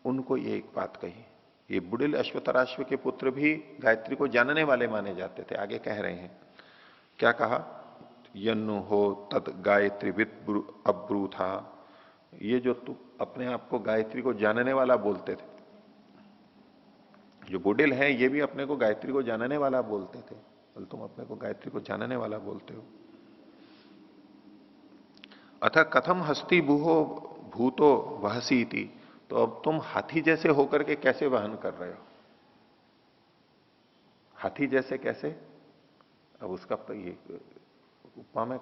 उनको ये एक बात कही। ये बुडिल अश्वतराश्व के पुत्र भी गायत्री को जानने वाले माने जाते थे। आगे कह रहे हैं, क्या कहा, यन्नु हो तद गायत्री विद अब्रू था। ये जो तू अपने आप को गायत्री को जानने वाला बोलते थे, जो बुडिल हैं ये भी अपने को गायत्री को जानने वाला बोलते थे, बोल तुम अपने को गायत्री को जानने वाला बोलते हो। अथ कथम हस्ती भूहो भूतो वहसी थी, तो अब तुम हाथी जैसे होकर के कैसे वहन कर रहे हो। हाथी जैसे कैसे, अब उसका ये उपमा में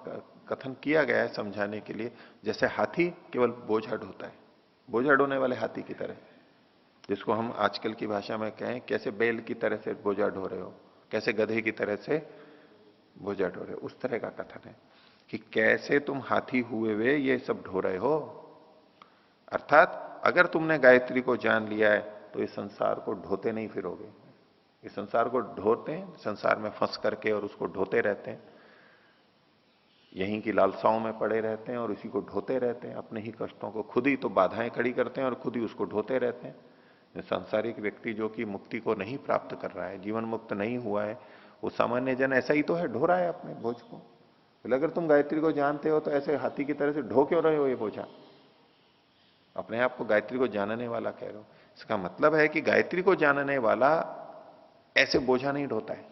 कथन किया गया है समझाने के लिए। जैसे हाथी केवल बोझा ढोता है, बोझा ढोने वाले हाथी की तरह, जिसको हम आजकल की भाषा में कहें कैसे बैल की तरह से बोझा ढो रहे हो, कैसे गधे की तरह से बोझा ढो रहे हो, उस तरह का कथन है कि कैसे तुम हाथी हुए हुए ये सब ढो रहे हो। अर्थात अगर तुमने गायत्री को जान लिया है तो इस संसार को ढोते नहीं फिरोगे। इस संसार को ढोते हैं, संसार में फंस करके और उसको ढोते रहते हैं, यहीं की लालसाओं में पड़े रहते हैं और इसी को ढोते रहते हैं। अपने ही कष्टों को खुद ही तो बाधाएं खड़ी करते हैं और खुद ही उसको ढोते रहते हैं। सांसारिक व्यक्ति जो कि मुक्ति को नहीं प्राप्त कर रहा है, जीवन मुक्त नहीं हुआ है, वो सामान्य जन ऐसा ही तो है, ढो रहा है अपने बोझ को। अगर तुम गायत्री को जानते हो तो ऐसे हाथी की तरह से ढो क्यों रहे हो ये बोझा। अपने आप को गायत्री को जानने वाला कह रहे हो, इसका मतलब है कि गायत्री को जानने वाला ऐसे बोझा नहीं ढोता है,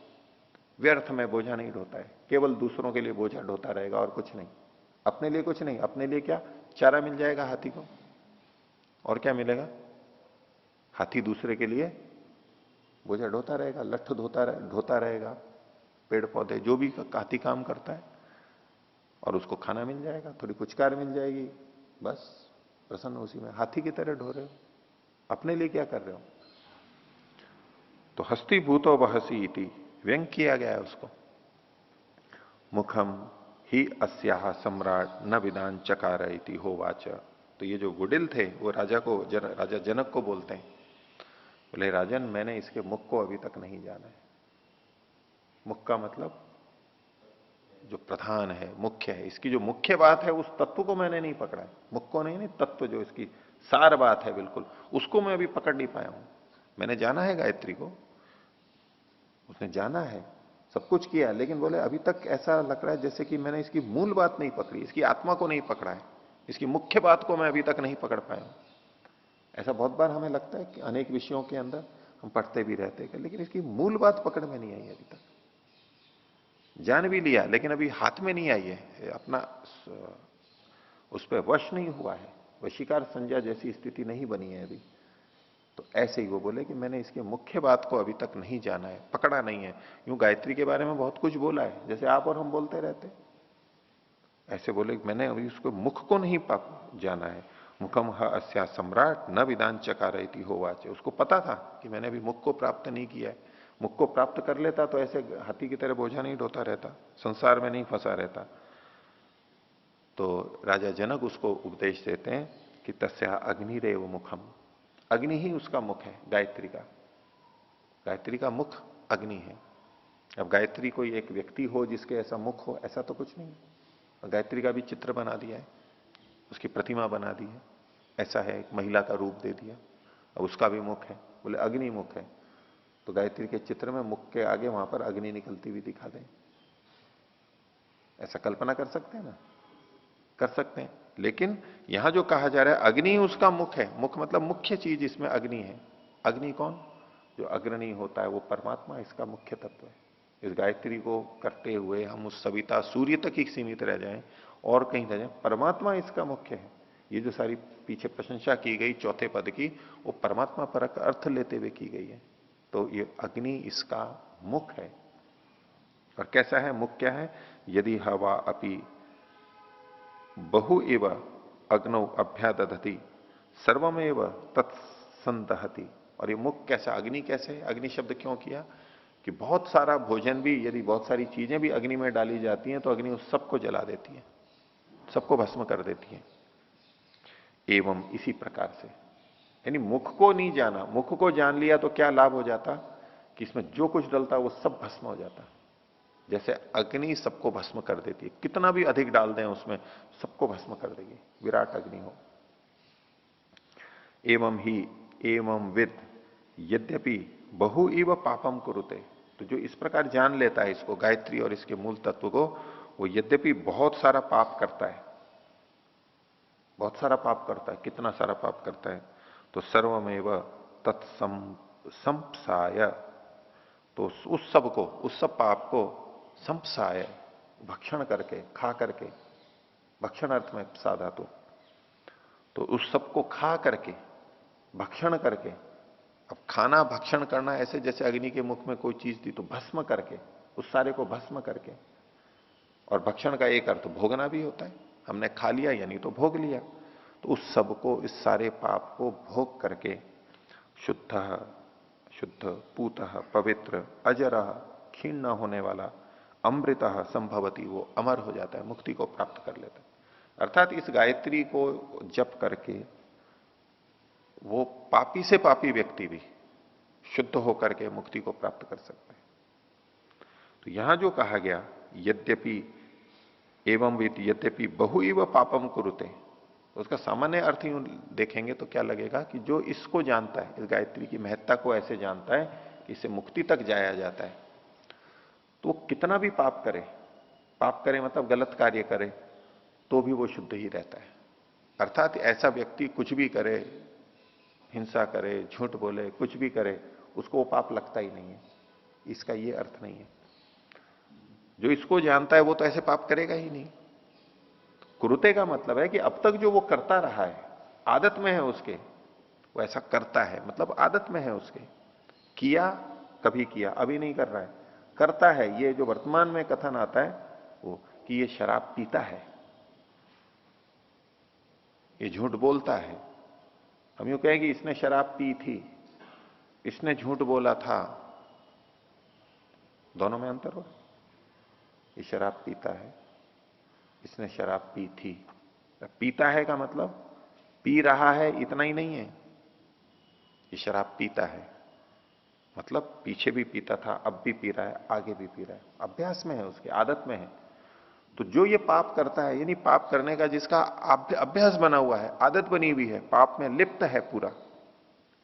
व्यर्थ में बोझा नहीं ढोता है, केवल दूसरों के लिए बोझा ढोता रहेगा और कुछ नहीं, अपने लिए कुछ नहीं। अपने लिए क्या, चारा मिल जाएगा हाथी को, और क्या मिलेगा। हाथी दूसरे के लिए बोझा ढोता रहेगा, लठ ढोता रहेगा, पेड़ पौधे जो भी हाथी काम करता है, और उसको खाना मिल जाएगा, थोड़ी पुचकार मिल जाएगी, बस प्रसन्न उसी में। हाथी की तरह ढो रहे हो, अपने लिए क्या कर रहे हो। तो हस्ती भूतो वहसी इति व्यंग किया गया है उसको। मुखम ही अस्याह सम्राट न विदान चकार इति होवाच। तो ये जो गुडिल थे वो राजा को, राजा जनक को बोलते हैं, बोले राजन मैंने इसके मुख को अभी तक नहीं जाना है। मुख का मतलब जो प्रधान है, मुख्य है, इसकी जो मुख्य बात है उस तत्व को मैंने नहीं पकड़ा है। मुख को नहीं, तत्व जो इसकी सार बात है बिल्कुल, उसको मैं अभी पकड़ नहीं पाया हूं। मैंने जाना है गायत्री को, उसने जाना है, सब कुछ किया, लेकिन बोले अभी तक ऐसा लग रहा है जैसे कि मैंने इसकी मूल बात नहीं पकड़ी, इसकी आत्मा को नहीं पकड़ा है, इसकी मुख्य बात को मैं अभी तक नहीं पकड़ पाया हूं। ऐसा बहुत बार हमें लगता है कि अनेक विषयों के अंदर हम पढ़ते भी रहते हैं, लेकिन इसकी मूल बात पकड़ में नहीं आई अभी तक। जान भी लिया लेकिन अभी हाथ में नहीं आई है, अपना उस पर वश नहीं हुआ है, वशीकार संज्ञा जैसी स्थिति नहीं बनी है अभी। तो ऐसे ही वो बोले कि मैंने इसके मुख्य बात को अभी तक नहीं जाना है, पकड़ा नहीं है। यूं गायत्री के बारे में बहुत कुछ बोला है, जैसे आप और हम बोलते रहते, ऐसे बोले कि मैंने अभी उसको मुख को नहीं जाना है। मुखम ह अस्या सम्राट न विदान चकारयति होवाचे, उसको पता था कि मैंने अभी मुख को प्राप्त नहीं किया है। मुख को प्राप्त कर लेता तो ऐसे हाथी की तरह बोझा नहीं ढोता रहता, संसार में नहीं फंसा रहता। तो राजा जनक उसको उपदेश देते हैं कि तस्या अग्निरेव मुखम, अग्नि ही उसका मुख है गायत्री का। गायत्री का मुख अग्नि है। अब गायत्री कोई एक व्यक्ति हो जिसके ऐसा मुख हो, ऐसा तो कुछ नहीं। गायत्री का भी चित्र बना दिया है, उसकी प्रतिमा बना दी है, ऐसा है, एक महिला का रूप दे दिया। अब उसका भी मुख है, बोले अग्नि मुख है, तो गायत्री के चित्र में मुख के आगे वहां पर अग्नि निकलती हुई दिखा दें, ऐसा कल्पना कर सकते हैं ना? कर सकते हैं। लेकिन यहां जो कहा जा रहा है अग्नि उसका मुख है, मुख मतलब मुख्य चीज इसमें अग्नि है। अग्नि कौन? जो अग्रणी होता है वो परमात्मा इसका मुख्य तत्व है। इस गायत्री को करते हुए हम उस सविता सूर्य तक ही सीमित रह जाएं और कहीं रह जाएं, परमात्मा इसका मुख्य है। ये जो सारी पीछे प्रशंसा की गई चौथे पद की, वो परमात्मा परक अर्थ लेते हुए की गई है। तो ये अग्नि इसका मुख है। और कैसा है मुख? क्या है? यदि हवा अपि बहु एव अग्नौ अभ्यादधति सर्वमेव तत्संदहति। और ये मुख कैसा, अग्नि कैसे है? अग्नि शब्द क्यों किया? कि बहुत सारा भोजन भी, यदि बहुत सारी चीजें भी अग्नि में डाली जाती हैं तो अग्नि उस सबको जला देती है, सबको भस्म कर देती है। एवं इसी प्रकार से, यानी मुख को नहीं जाना, मुख को जान लिया तो क्या लाभ हो जाता? कि इसमें जो कुछ डलता वो सब भस्म हो जाता। जैसे अग्नि सबको भस्म कर देती है, कितना भी अधिक डाल दें उसमें, सबको भस्म कर देगी, विराट अग्नि हो। एवं ही एवं विद यद्यपि बहु इव पापम कुरुते, तो जो इस प्रकार जान लेता है इसको, गायत्री और इसके मूल तत्व को, वो यद्यपि बहुत सारा पाप करता है, बहुत सारा पाप करता है। कितना सारा पाप करता है? तो सर्वमेव तत्सम संपसाय, तो उस सब को, उस सब पाप को संपसाय, भक्षण करके, खा करके, भक्षण अर्थ में सा धातु, तो उस सब को खा करके, भक्षण करके। अब खाना भक्षण करना ऐसे जैसे अग्नि के मुख में कोई चीज दी तो भस्म करके, उस सारे को भस्म करके। और भक्षण का एक अर्थ भोगना भी होता है, हमने खा लिया यानी तो भोग लिया। तो उस सब को, इस सारे पाप को भोग करके शुद्ध शुद्ध पूत पवित्र अजर क्षीण न होने वाला अमृत संभवती, वो अमर हो जाता है, मुक्ति को प्राप्त कर लेता है। अर्थात इस गायत्री को जप करके वो पापी से पापी व्यक्ति भी शुद्ध होकर के मुक्ति को प्राप्त कर सकता है। तो यहां जो कहा गया यद्यपि एवं वित यद्यपि बहु इव पापम कुरुते, उसका सामान्य अर्थ यूं देखेंगे तो क्या लगेगा कि जो इसको जानता है, इस गायत्री की महत्ता को ऐसे जानता है कि इससे मुक्ति तक जाया जाता है, तो वो कितना भी पाप करे, पाप करे मतलब गलत कार्य करे, तो भी वो शुद्ध ही रहता है। अर्थात ऐसा व्यक्ति कुछ भी करे, हिंसा करे, झूठ बोले, कुछ भी करे, उसको वो पाप लगता ही नहीं है, इसका ये अर्थ नहीं है। जो इसको जानता है वो तो ऐसे पाप करेगा ही नहीं। कुरुते का मतलब है कि अब तक जो वो करता रहा है, आदत में है उसके, वो ऐसा करता है, मतलब आदत में है उसके। किया, कभी किया, अभी नहीं कर रहा है, करता है। ये जो वर्तमान में कथन आता है वो कि ये शराब पीता है, ये झूठ बोलता है। हम यूं कहें कि इसने शराब पी थी, इसने झूठ बोला था, दोनों में अंतर हो। ये शराब पीता है, इसने शराब पी थी। पीता है का मतलब पी रहा है इतना ही नहीं है, ये शराब पीता है मतलब पीछे भी पीता था, अब भी पी रहा है, आगे भी पी रहा है, अभ्यास में है, उसकी आदत में है। तो जो ये पाप करता है, यानी पाप करने का जिसका अभ्यास बना हुआ है, आदत बनी हुई है, पाप में लिप्त है पूरा,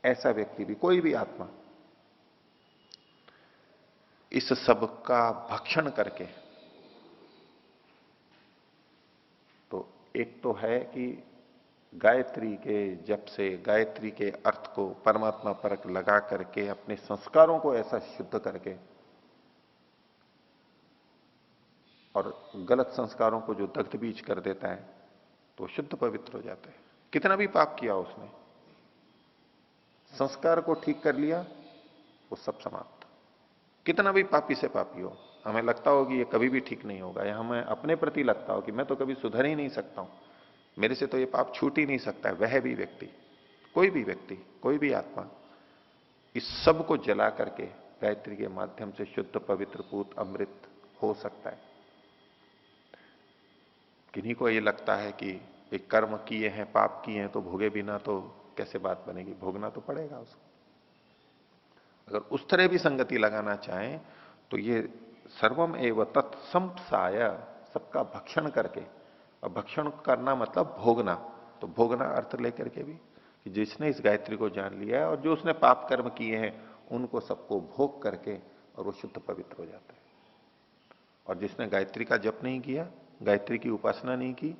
ऐसा व्यक्ति भी, कोई भी आत्मा इस सब का भक्षण करके, तो एक तो है कि गायत्री के जप से, गायत्री के अर्थ को परमात्मा परक लगा करके, अपने संस्कारों को ऐसा शुद्ध करके, और गलत संस्कारों को जो दग्ध बीज कर देता है तो शुद्ध पवित्र हो जाता है, कितना भी पाप किया उसने। संस्कार को ठीक कर लिया, वो सब समाप्त। कितना भी पापी से पापी हो, हमें लगता हो कि ये कभी भी ठीक नहीं होगा, या हमें अपने प्रति लगता हो कि मैं तो कभी सुधर ही नहीं सकता हूं, मेरे से तो ये पाप छूट ही नहीं सकता है, वह भी व्यक्ति, कोई भी व्यक्ति, कोई भी आत्मा इस सब को जला करके गायत्री के माध्यम से शुद्ध पवित्र पूत अमृत हो सकता है। किन्हीं को ये लगता है कि एक कर्म किए हैं, पाप किए हैं, तो भोगे बिना तो कैसे बात बनेगी, भोगना तो पड़ेगा उसको। अगर उस तरह भी संगति लगाना चाहें तो ये सर्वम एव तत्संसाय, सबका भक्षण करके, और भक्षण करना मतलब भोगना, तो भोगना अर्थ लेकर के भी कि जिसने इस गायत्री को जान लिया है और जो उसने पाप कर्म किए हैं उनको सबको भोग करके और वो शुद्ध पवित्र हो जाता है। और जिसने गायत्री का जप नहीं किया, गायत्री की उपासना नहीं की,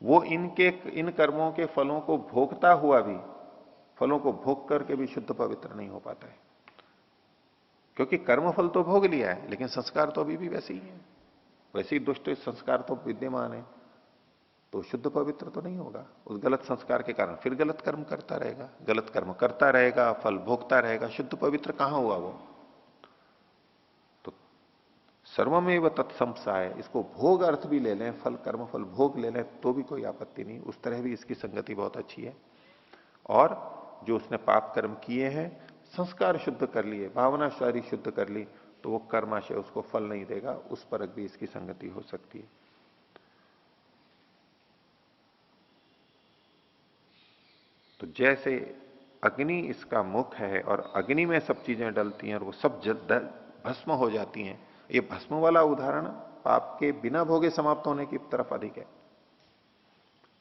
वो इन कर्मों के फलों को भोगता हुआ भी, फलों को भोग करके भी शुद्ध पवित्र नहीं हो पाता है। क्योंकि कर्म फल तो भोग लिया है, लेकिन संस्कार तो अभी भी वैसे ही है, वैसे ही दुष्ट संस्कार तो विद्यमान है, तो शुद्ध पवित्र तो नहीं होगा। उस गलत संस्कार के कारण फिर गलत कर्म करता रहेगा, गलत कर्म करता रहेगा, फल भोगता रहेगा, शुद्ध पवित्र कहां हुआ वो। तो सर्वमेव तत्संसाय, इसको भोग अर्थ भी ले लें, फल कर्म फल भोग ले लें तो भी कोई आपत्ति नहीं, उस तरह भी इसकी संगति बहुत अच्छी है। और जो उसने पाप कर्म किए हैं, संस्कार शुद्ध कर लिए, भावना सारी शुद्ध कर ली, तो वो कर्माशय उसको फल नहीं देगा, उस पर भी इसकी संगति हो सकती है। तो जैसे अग्नि इसका मुख है और अग्नि में सब चीजें डलती हैं और वो सब भस्म हो जाती हैं, ये भस्म वाला उदाहरण पाप के बिना भोगे समाप्त होने की तरफ अधिक है।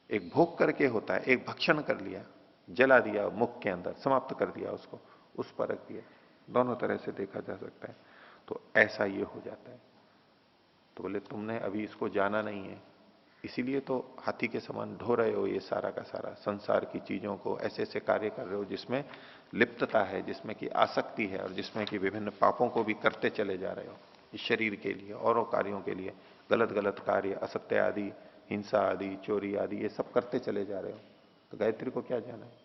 एक भोग करके होता है, एक भक्षण कर लिया, जला दिया मुख के अंदर, समाप्त कर दिया उसको, उस पर रख दिया, दोनों तरह से देखा जा सकता है। तो ऐसा ये हो जाता है। तो बोले तुमने अभी इसको जाना नहीं है, इसीलिए तो हाथी के समान ढो रहे हो ये सारा का सारा संसार की चीजों को, ऐसे ऐसे कार्य कर रहे हो जिसमें लिप्तता है, जिसमें कि आसक्ति है, और जिसमें कि विभिन्न पापों को भी करते चले जा रहे हो इस शरीर के लिए और कार्यों के लिए, गलत गलत कार्य, असत्य आदि, हिंसा आदि, चोरी आदि, ये सब करते चले जा रहे हो। तो गायत्री को क्या जाना है?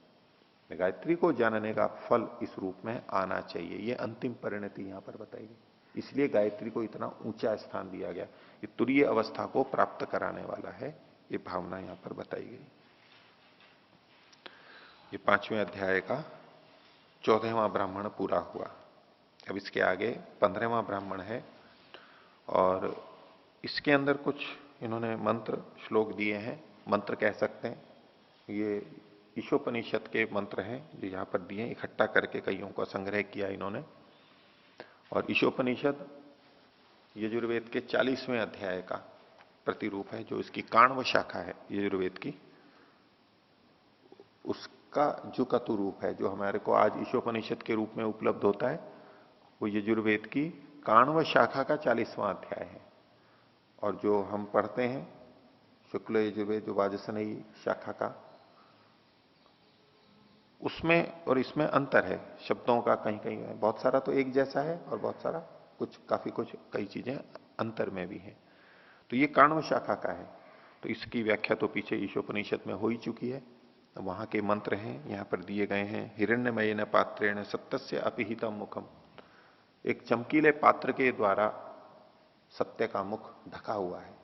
गायत्री को जानने का फल इस रूप में आना चाहिए, ये अंतिम परिणति यहां पर बताई गई। इसलिए गायत्री को इतना ऊंचा स्थान दिया गया, ये तुरीय अवस्था को प्राप्त कराने वाला है, ये भावना यहां पर बताई गई। ये 5वें अध्याय का 14वां ब्राह्मण पूरा हुआ। अब इसके आगे 15वां ब्राह्मण है, और इसके अंदर कुछ इन्होंने मंत्र श्लोक दिए हैं, मंत्र कह सकते हैं, ये ईशोपनिषद के मंत्र हैं जो यहां पर दिए, इकट्ठा करके कईयों का संग्रह किया इन्होंने। और ईशोपनिषद यजुर्वेद के 40वें अध्याय का प्रतिरूप है, जो इसकी काण्व शाखा है यजुर्वेद की, उसका जो कतु रूप है, जो हमारे को आज ईशोपनिषद के रूप में उपलब्ध होता है, वो यजुर्वेद की काण्व शाखा का 40वां अध्याय है। और जो हम पढ़ते हैं शुक्ल यजुर्वेद जो वाजसनेयी शाखा का, उसमें और इसमें अंतर है शब्दों का, कहीं कहीं है, बहुत सारा तो एक जैसा है और बहुत सारा कुछ काफी कुछ कई चीजें अंतर में भी है। तो ये काण्व शाखा का है, तो इसकी व्याख्या तो पीछे ईशोपनिषद में हो ही चुकी है। वहां के मंत्र हैं यहां पर दिए गए हैं। हिरण्यमयेन पात्रेण सत्यस्य अपिहितम मुखम, एक चमकीले पात्र के द्वारा सत्य का मुख ढका हुआ है,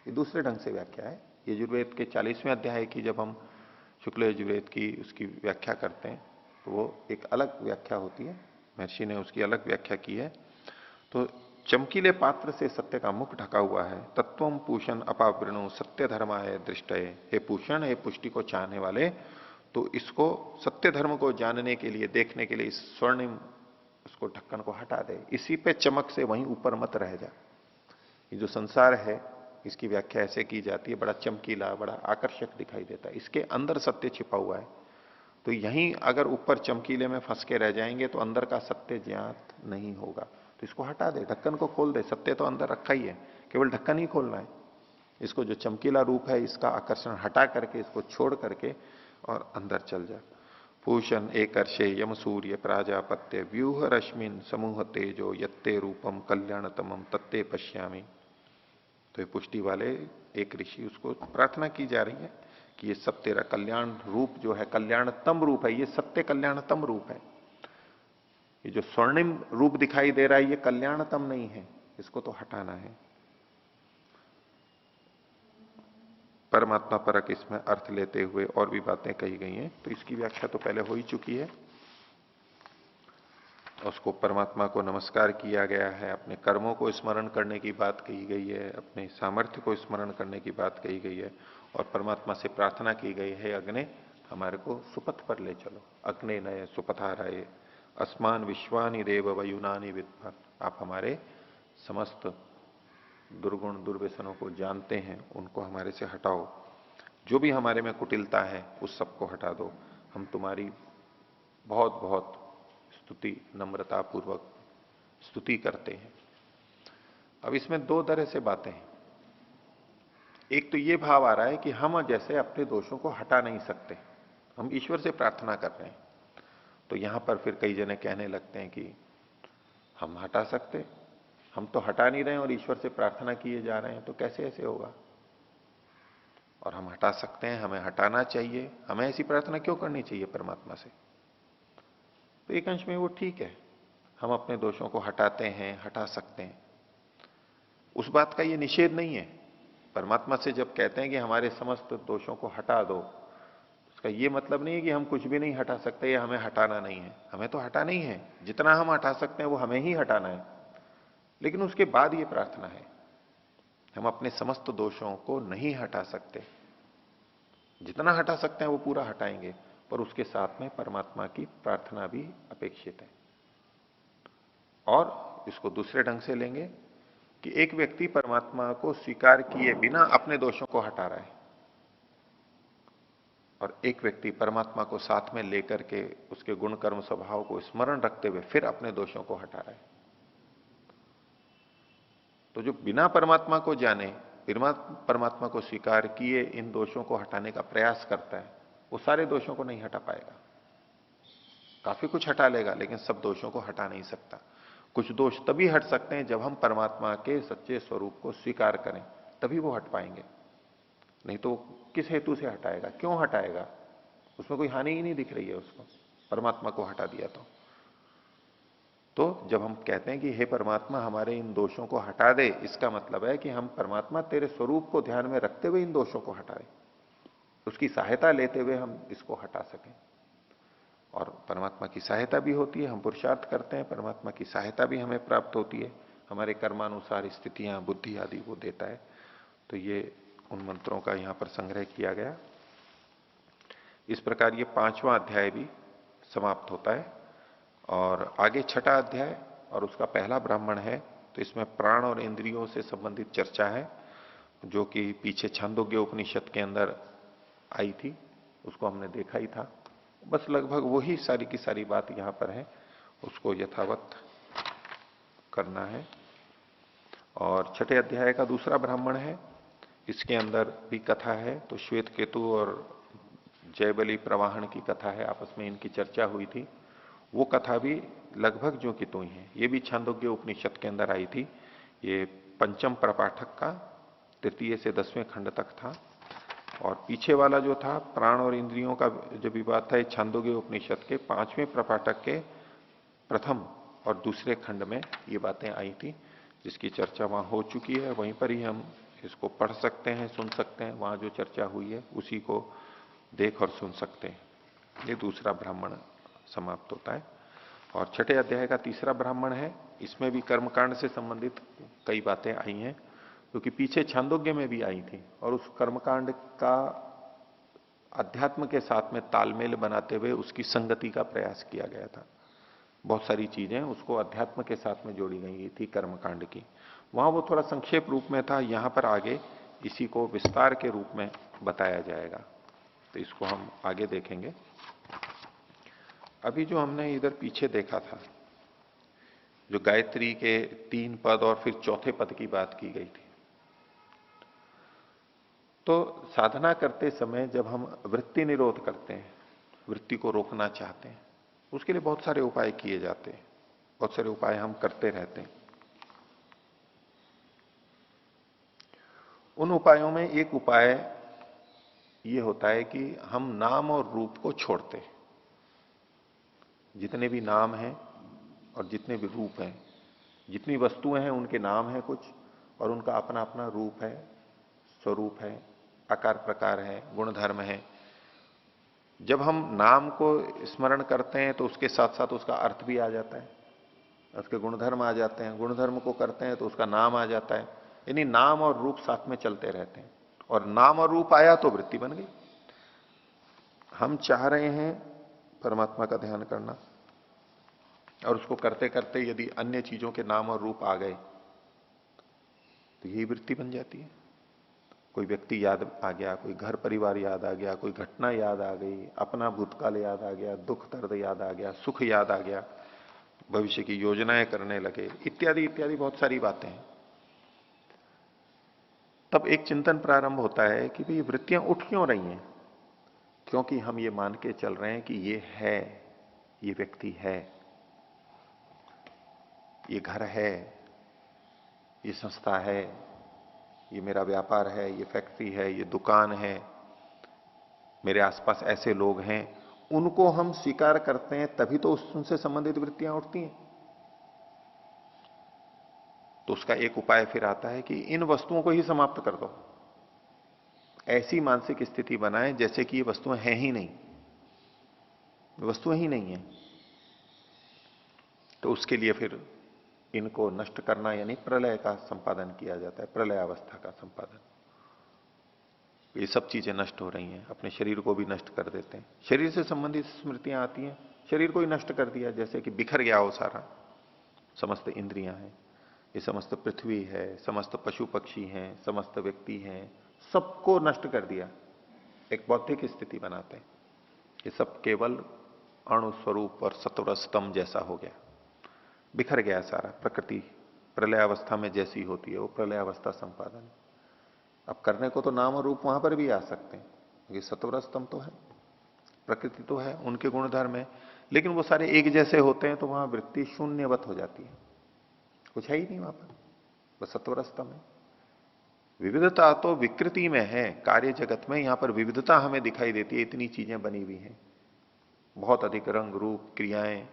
ये दूसरे ढंग से व्याख्या है। यजुर्वेद के 40वें अध्याय की जब हम शुक्ल यजुर्वेद की उसकी व्याख्या करते हैं तो वो एक अलग व्याख्या होती है, महर्षि ने उसकी अलग व्याख्या की है। तो चमकीले पात्र से सत्य का मुख ढका हुआ है। तत्वम पूषण अपावृणु सत्य धर्माय दृष्टये, हे पूषण, हे पुष्टि को चाहने वाले, तो इसको सत्य धर्म को जानने के लिए, देखने के लिए इस स्वर्णिम उसको ढक्कन को हटा दे, इसी पे चमक से वहीं ऊपर मत रह जा। ये जो संसार है इसकी व्याख्या ऐसे की जाती है, बड़ा चमकीला, बड़ा आकर्षक दिखाई देता है, इसके अंदर सत्य छिपा हुआ है। तो यहीं अगर ऊपर चमकीले में फंस के रह जाएंगे तो अंदर का सत्य ज्ञात नहीं होगा। तो इसको हटा दे, ढक्कन को खोल दे, सत्य तो अंदर रखा ही है, केवल ढक्कन ही खोलना है। इसको जो चमकीला रूप है इसका आकर्षण हटा करके, इसको छोड़ करके और अंदर चल जा। पूषण एकर्षे यम सूर्य प्राजापत्य व्यूह रश्मिन समूह तेजो यत्ते रूपम कल्याणतमम तत्ते पश्यामी। तो ये पुष्टि वाले एक ऋषि, उसको प्रार्थना की जा रही है कि ये सब तेरा कल्याण रूप जो है, कल्याणतम रूप है, ये सत्य कल्याणतम रूप है। ये जो स्वर्णिम रूप दिखाई दे रहा है ये कल्याणतम नहीं है, इसको तो हटाना है। परमात्मा परक इसमें अर्थ लेते हुए और भी बातें कही गई हैं, तो इसकी व्याख्या तो पहले हो ही चुकी है। उसको परमात्मा को नमस्कार किया गया है, अपने कर्मों को स्मरण करने की बात कही गई है, अपने सामर्थ्य को स्मरण करने की बात कही गई है, और परमात्मा से प्रार्थना की गई है, अग्ने हमारे को सुपथ पर ले चलो, अग्ने नये सुपथाराये अस्मान विश्वानि देव वयुनानि विद्वान, आप हमारे समस्त दुर्गुण दुर्व्यसनों को जानते हैं, उनको हमारे से हटाओ, जो भी हमारे में कुटिलता है उस सबको हटा दो, हम तुम्हारी बहुत बहुत स्तुति नम्रता पूर्वक स्तुति करते हैं। अब इसमें दो तरह से बातें हैं। एक तो ये भाव आ रहा है कि हम जैसे अपने दोषों को हटा नहीं सकते, हम ईश्वर से प्रार्थना कर रहे हैं, तो यहां पर फिर कई जने कहने लगते हैं कि हम हटा सकते, हम तो हटा नहीं रहे हैं और ईश्वर से प्रार्थना किए जा रहे हैं, तो कैसे ऐसे होगा। और हम हटा सकते हैं, हमें हटाना चाहिए, हमें ऐसी प्रार्थना क्यों करनी चाहिए परमात्मा से। तो एक अंश में वो ठीक है, हम अपने दोषों को हटाते हैं, हटा सकते हैं, उस बात का ये निषेध नहीं है। परमात्मा से जब कहते हैं कि हमारे समस्त दोषों को हटा दो, उसका ये मतलब नहीं है कि हम कुछ भी नहीं हटा सकते या हमें हटाना नहीं है, हमें तो हटाना ही है, जितना हम हटा सकते हैं वो हमें ही हटाना है। लेकिन उसके बाद ये प्रार्थना है, हम अपने समस्त दोषों को नहीं हटा सकते, जितना हटा सकते हैं वो पूरा हटाएंगे, पर उसके साथ में परमात्मा की प्रार्थना भी अपेक्षित है। और इसको दूसरे ढंग से लेंगे कि एक व्यक्ति परमात्मा को स्वीकार किए बिना अपने दोषों को हटा रहा है, और एक व्यक्ति परमात्मा को साथ में लेकर के उसके गुण कर्म स्वभाव को स्मरण रखते हुए फिर अपने दोषों को हटा रहा है। तो जो बिना परमात्मा को जाने, परमात्मा को स्वीकार किए इन दोषों को हटाने का प्रयास करता है, वो सारे दोषों को नहीं हटा पाएगा। काफी कुछ हटा लेगा लेकिन सब दोषों को हटा नहीं सकता। कुछ दोष तभी हट सकते हैं जब हम परमात्मा के सच्चे स्वरूप को स्वीकार करें, तभी वो हट पाएंगे, नहीं तो किस हेतु से हटाएगा, क्यों हटाएगा, उसमें कोई हानि ही नहीं दिख रही है उसको, परमात्मा को हटा दिया तो जब हम कहते हैं कि हे परमात्मा हमारे इन दोषों को हटा दे, इसका मतलब है कि हम परमात्मा तेरे स्वरूप को ध्यान में रखते हुए इन दोषों को हटाएं, उसकी सहायता लेते हुए हम इसको हटा सकें। और परमात्मा की सहायता भी होती है, हम पुरुषार्थ करते हैं, परमात्मा की सहायता भी हमें प्राप्त होती है, हमारे कर्मानुसार स्थितियां बुद्धि आदि वो देता है। तो ये उन मंत्रों का यहां पर संग्रह किया गया। इस प्रकार ये 5वां अध्याय भी समाप्त होता है और आगे 6ठा अध्याय और उसका पहला ब्राह्मण है। तो इसमें प्राण और इंद्रियों से संबंधित चर्चा है, जो कि पीछे छांदोग्य उपनिषद के अंदर आई थी, उसको हमने देखा ही था। बस लगभग वही सारी की सारी बात यहां पर है, उसको यथावत करना है। और 6ठे अध्याय का दूसरा ब्राह्मण है, इसके अंदर भी कथा है। तो श्वेत केतु और जयबली प्रवाहन की कथा है, आपस में इनकी चर्चा हुई थी। वो कथा भी लगभग जो कि तो ही है, ये भी छांदोग्य उपनिषद के अंदर आई थी। ये पंचम प्रपाठक का 3 से 10वें खंड तक था। और पीछे वाला जो था प्राण और इंद्रियों का जो विवाद था, छांदोग्य उपनिषद के 5वें प्रपाठक के प्रथम और दूसरे खंड में ये बातें आई थी, जिसकी चर्चा वहां हो चुकी है। वहीं पर ही हम इसको पढ़ सकते हैं, सुन सकते हैं, वहां जो चर्चा हुई है उसी को देख और सुन सकते हैं। ये दूसरा ब्राह्मण समाप्त होता है। और 6ठे अध्याय का तीसरा ब्राह्मण है, इसमें भी कर्मकांड से संबंधित कई बातें आई हैं, क्योंकि पीछे छांदोग्य में भी आई थी, और उस कर्मकांड का अध्यात्म के साथ में तालमेल बनाते हुए उसकी संगति का प्रयास किया गया था। बहुत सारी चीजें उसको अध्यात्म के साथ में जोड़ी गई थी कर्मकांड की, वहां वो थोड़ा संक्षेप रूप में था, यहां पर आगे इसी को विस्तार के रूप में बताया जाएगा। तो इसको हम आगे देखेंगे। अभी जो हमने इधर पीछे देखा था, जो गायत्री के 3 पद और फिर चौथे पद की बात की गई थी, तो साधना करते समय जब हम वृत्ति निरोध करते हैं, वृत्ति को रोकना चाहते हैं, उसके लिए बहुत सारे उपाय किए जाते हैं, बहुत सारे उपाय हम करते रहते हैं। उन उपायों में एक उपाय ये होता है कि हम नाम और रूप को छोड़ते हैं। जितने भी नाम हैं और जितने भी रूप हैं, जितनी वस्तुएं हैं उनके नाम हैं कुछ, और उनका अपना अपना रूप है, स्वरूप है, आकार प्रकार है, गुणधर्म है। जब हम नाम को स्मरण करते हैं तो उसके साथ साथ उसका अर्थ भी आ जाता है, उसके गुणधर्म आ जाते हैं। गुणधर्म को करते हैं तो उसका नाम आ जाता है। यानी नाम और रूप साथ में चलते रहते हैं, और नाम और रूप आया तो वृत्ति बन गई। हम चाह रहे हैं परमात्मा का ध्यान करना, और उसको करते करते यदि अन्य चीजों के नाम और रूप आ गए तो यही वृत्ति बन जाती है। कोई व्यक्ति याद आ गया, कोई घर परिवार याद आ गया, कोई घटना याद आ गई, अपना भूतकाल याद आ गया, दुख दर्द याद आ गया, सुख याद आ गया, भविष्य की योजनाएं करने लगे, इत्यादि इत्यादि बहुत सारी बातें हैं। तब एक चिंतन प्रारंभ होता है कि भाई ये वृत्तियां उठ क्यों रही हैं? क्योंकि हम ये मान के चल रहे हैं कि ये है, ये व्यक्ति है, ये घर है, ये संस्था है, ये मेरा व्यापार है, ये फैक्ट्री है, ये दुकान है, मेरे आसपास ऐसे लोग हैं। उनको हम स्वीकार करते हैं तभी तो उनसे संबंधित वृत्तियां उठती हैं। तो उसका एक उपाय फिर आता है कि इन वस्तुओं को ही समाप्त कर दो। ऐसी मानसिक स्थिति बनाएं जैसे कि ये वस्तुएं हैं ही नहीं, वस्तुएं ही नहीं है। तो उसके लिए फिर इनको नष्ट करना, यानी प्रलय का संपादन किया जाता है, प्रलय अवस्था का संपादन। ये सब चीजें नष्ट हो रही हैं, अपने शरीर को भी नष्ट कर देते हैं। शरीर से संबंधित स्मृतियां आती हैं, शरीर को ही नष्ट कर दिया, जैसे कि बिखर गया हो सारा, समस्त इंद्रियां हैं, ये समस्त पृथ्वी है, समस्त पशु पक्षी हैं, समस्त व्यक्ति हैं, सबको नष्ट कर दिया। एक बौद्धिक स्थिति बनाते हैं, ये सब केवल अणु स्वरूप और सत्वर स्तंभ जैसा हो गया, बिखर गया सारा। प्रकृति प्रलय अवस्था में जैसी होती है वो प्रलय अवस्था संपादन। अब करने को तो नाम और रूप वहां पर भी आ सकते हैं, ये सत्वर स्तंभ तो है, प्रकृति तो है, उनके गुणधर्म है, लेकिन वो सारे एक जैसे होते हैं तो वहां वृत्ति शून्यवत हो जाती है, कुछ है ही नहीं वहां पर, बस सत्वर स्तंभ है। विविधता तो विकृति में है, कार्य जगत में यहां पर विविधता हमें दिखाई देती है, इतनी चीजें बनी हुई हैं, बहुत अधिक रंग रूप क्रियाएं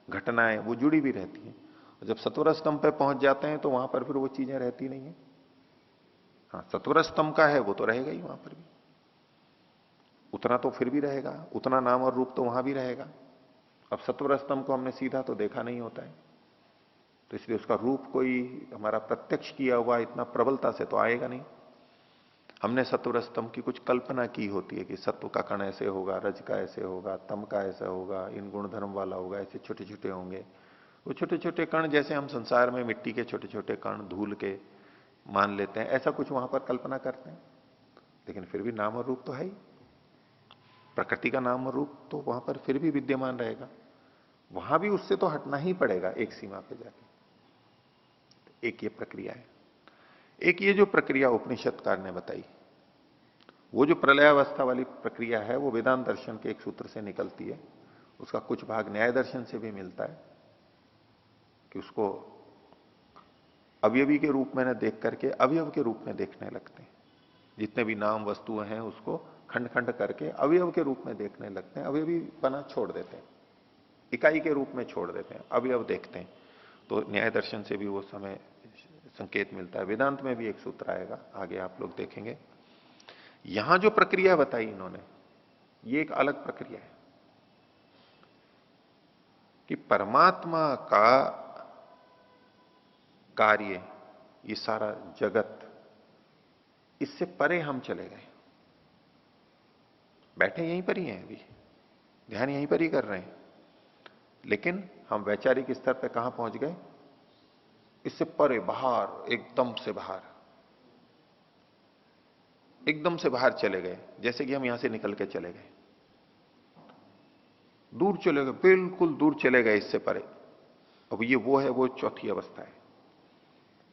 घटनाएं वो जुड़ी भी रहती हैं। और जब सत्वर स्तंभ पे पहुंच जाते हैं तो वहां पर फिर वो चीजें रहती नहीं है। हाँ, सत्वर स्तंभ का है वो तो रहेगा ही वहां पर भी, उतना तो फिर भी रहेगा, उतना नाम और रूप तो वहां भी रहेगा। अब सत्वर स्तंभ को हमने सीधा तो देखा नहीं होता है, तो इसलिए उसका रूप कोई हमारा प्रत्यक्ष किया हुआ इतना प्रबलता से तो आएगा नहीं। हमने सत्वर स्तंभ की कुछ कल्पना की होती है कि सत्व का कण ऐसे होगा, रज का ऐसे होगा, तम का ऐसा होगा, इन गुणधर्म वाला होगा, ऐसे छोटे छोटे होंगे। वो छोटे छोटे कण जैसे हम संसार में मिट्टी के छोटे छोटे कण धूल के मान लेते हैं, ऐसा कुछ वहां पर कल्पना करते हैं। लेकिन फिर भी नाम और रूप तो है ही, प्रकृति का नाम और रूप तो वहां पर फिर भी विद्यमान रहेगा। वहां भी उससे तो हटना ही पड़ेगा एक सीमा पे जाके। एक ये प्रक्रिया है। एक ये जो प्रक्रिया उपनिषदकार ने बताई, वो जो प्रलयावस्था वाली प्रक्रिया है, वो वेदांत दर्शन के एक सूत्र से निकलती है। उसका कुछ भाग न्याय दर्शन से भी मिलता है कि उसको अवयवी के रूप में न देख करके अवयव के रूप में देखने लगते हैं। जितने भी नाम वस्तुएं हैं उसको खंड खंड करके अवयव के रूप में देखने लगते हैं, अवयवी बना छोड़ देते हैं, इकाई के रूप में छोड़ देते हैं, अवयव देखते हैं। तो न्याय दर्शन से भी वो समय संकेत मिलता है। वेदांत में भी एक सूत्र आएगा, आगे आप लोग देखेंगे। यहां जो प्रक्रिया बताई इन्होंने, ये एक अलग प्रक्रिया है कि परमात्मा का कार्य, ये सारा जगत, इससे परे हम चले गए। बैठे यहीं पर ही हैं, अभी ध्यान यहीं पर ही कर रहे हैं, लेकिन हम वैचारिक स्तर पे कहां पहुंच गए? इससे परे, बाहर, एकदम से बाहर, एकदम से बाहर चले गए। जैसे कि हम यहां से निकल के चले गए, दूर चले गए, बिल्कुल दूर चले गए, इससे परे। अब ये वो है, वो चौथी अवस्था है।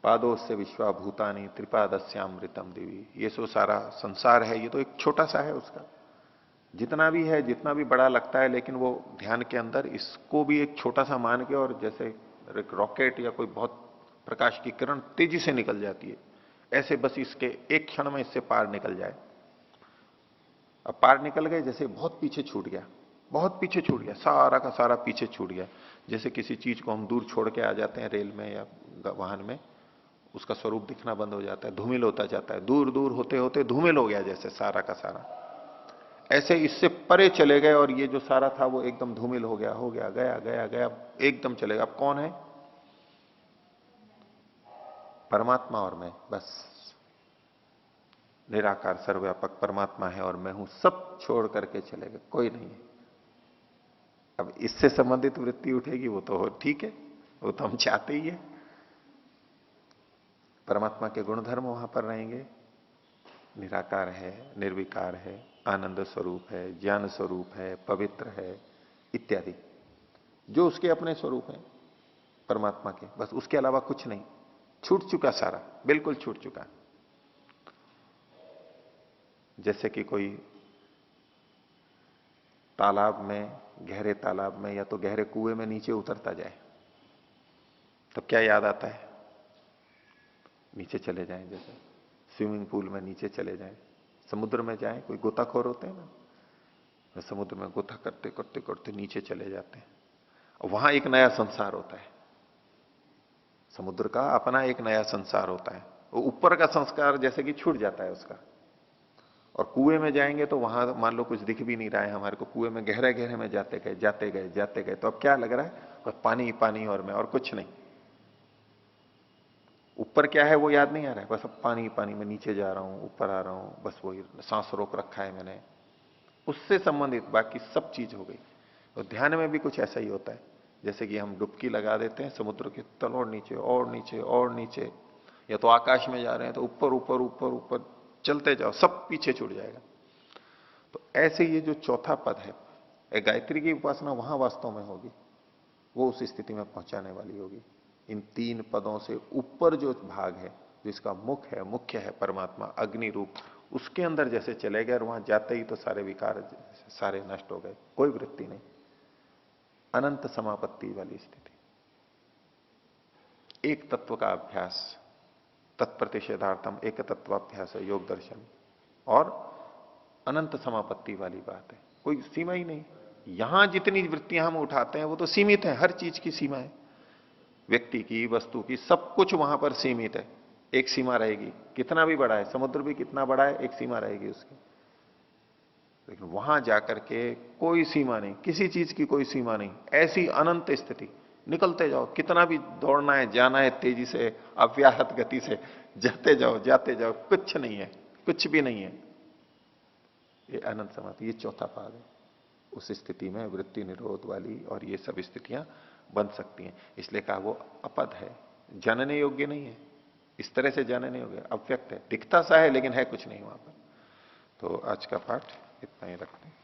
पादों से विश्वा भूतानी त्रिपादस्यामृतम देवी, ये सो सारा संसार है, ये तो एक छोटा सा है उसका, जितना भी है, जितना भी बड़ा लगता है, लेकिन वो ध्यान के अंदर इसको भी एक छोटा सा मान के, और जैसे एक रॉकेट या कोई बहुत प्रकाश की किरण तेजी से निकल जाती है, ऐसे बस इसके एक क्षण में इससे पार निकल जाए। अब पार निकल गए, जैसे बहुत पीछे छूट गया, बहुत पीछे छूट गया, सारा का सारा पीछे छूट गया। जैसे किसी चीज को हम दूर छोड़ के आ जाते हैं रेल में या वाहन में, उसका स्वरूप दिखना बंद हो जाता है, धूमिल होता जाता है, दूर दूर होते होते धूमिल हो गया जैसे सारा का सारा। ऐसे इससे परे चले गए और ये जो सारा था वो एकदम धूमिल हो गया, गया गया गया, एकदम चलेगा। अब कौन है? परमात्मा और मैं, बस। निराकार सर्वव्यापक परमात्मा है और मैं हूं, सब छोड़ करके चले गए, कोई नहीं है। अब इससे संबंधित वृत्ति उठेगी वो तो ठीक है, वो तो हम चाहते ही है। परमात्मा के गुणधर्म वहां पर रहेंगे, निराकार है, निर्विकार है, आनंद स्वरूप है, ज्ञान स्वरूप है, पवित्र है, इत्यादि जो उसके अपने स्वरूप हैं परमात्मा के, बस उसके अलावा कुछ नहीं। छूट चुका सारा, बिल्कुल छूट चुका। जैसे कि कोई तालाब में, गहरे तालाब में या तो गहरे कुएं में नीचे उतरता जाए, तब क्या याद आता है? नीचे चले जाएं, जैसे स्विमिंग पूल में नीचे चले जाएं, समुद्र में जाएं, कोई गोताखोर होते हैं ना, तो समुद्र में गोता करते करते करते नीचे चले जाते हैं, और वहां एक नया संसार होता है। समुद्र का अपना एक नया संसार होता है, वो ऊपर का संस्कार जैसे कि छूट जाता है उसका। और कुएं में जाएंगे तो वहां मान लो कुछ दिख भी नहीं रहा है हमारे को, कुएं में गहरे गहरे में जाते गए जाते गए जाते गए, तो अब क्या लग रहा है? बस पानी पानी और मैं, और कुछ नहीं। ऊपर क्या है वो याद नहीं आ रहा है, बस अब पानी पानी में नीचे जा रहा हूं, ऊपर आ रहा हूं, बस वही सांस रोक रखा है मैंने, उससे संबंधित बाकी सब चीज हो गई। तो ध्यान में भी कुछ ऐसा ही होता है, जैसे कि हम डुबकी लगा देते हैं समुद्र के तल, और नीचे और नीचे और नीचे, या तो आकाश में जा रहे हैं तो ऊपर ऊपर ऊपर ऊपर चलते जाओ, सब पीछे छूट जाएगा। तो ऐसे ये जो चौथा पद है, गायत्री की उपासना वहां वास्तव में होगी, वो उस स्थिति में पहुंचाने वाली होगी। इन तीन पदों से ऊपर जो भाग है, जिसका मुख्य है परमात्मा अग्नि रूप, उसके अंदर जैसे चले गए और वहां जाते ही तो सारे विकार सारे नष्ट हो गए, कोई वृत्ति नहीं, अनंत समापत्ति वाली स्थिति। एक तत्व का अभ्यास, तत्प्रतिषेधार्थम एक तत्वाभ्यास है योग दर्शन, और अनंत समापत्ति वाली बात है, कोई सीमा ही नहीं। यहां जितनी वृत्तियां हम उठाते हैं वो तो सीमित है, हर चीज की सीमा है, व्यक्ति की, वस्तु की, सब कुछ वहां पर सीमित है। एक सीमा रहेगी, कितना भी बड़ा है समुद्र भी, कितना बड़ा है, एक सीमा रहेगी उसकी। लेकिन वहां जाकर के कोई सीमा नहीं, किसी चीज की कोई सीमा नहीं, ऐसी अनंत स्थिति, निकलते जाओ, कितना भी दौड़ना है, जाना है तेजी से, अव्याहत गति से, जाते जाओ, कुछ नहीं है, कुछ भी नहीं है। ये अनंत समाधि, ये चौथा पाद है। उस स्थिति में वृत्ति निरोध वाली और ये सब स्थितियां बन सकती हैं, इसलिए कहा वो अपद है, जानने योग्य नहीं है, इस तरह से जानने योग्य, अव्यक्त है, दिखता सा है लेकिन है कुछ नहीं वहां पर। तो आज का पाठ इतना ही रखते हैं।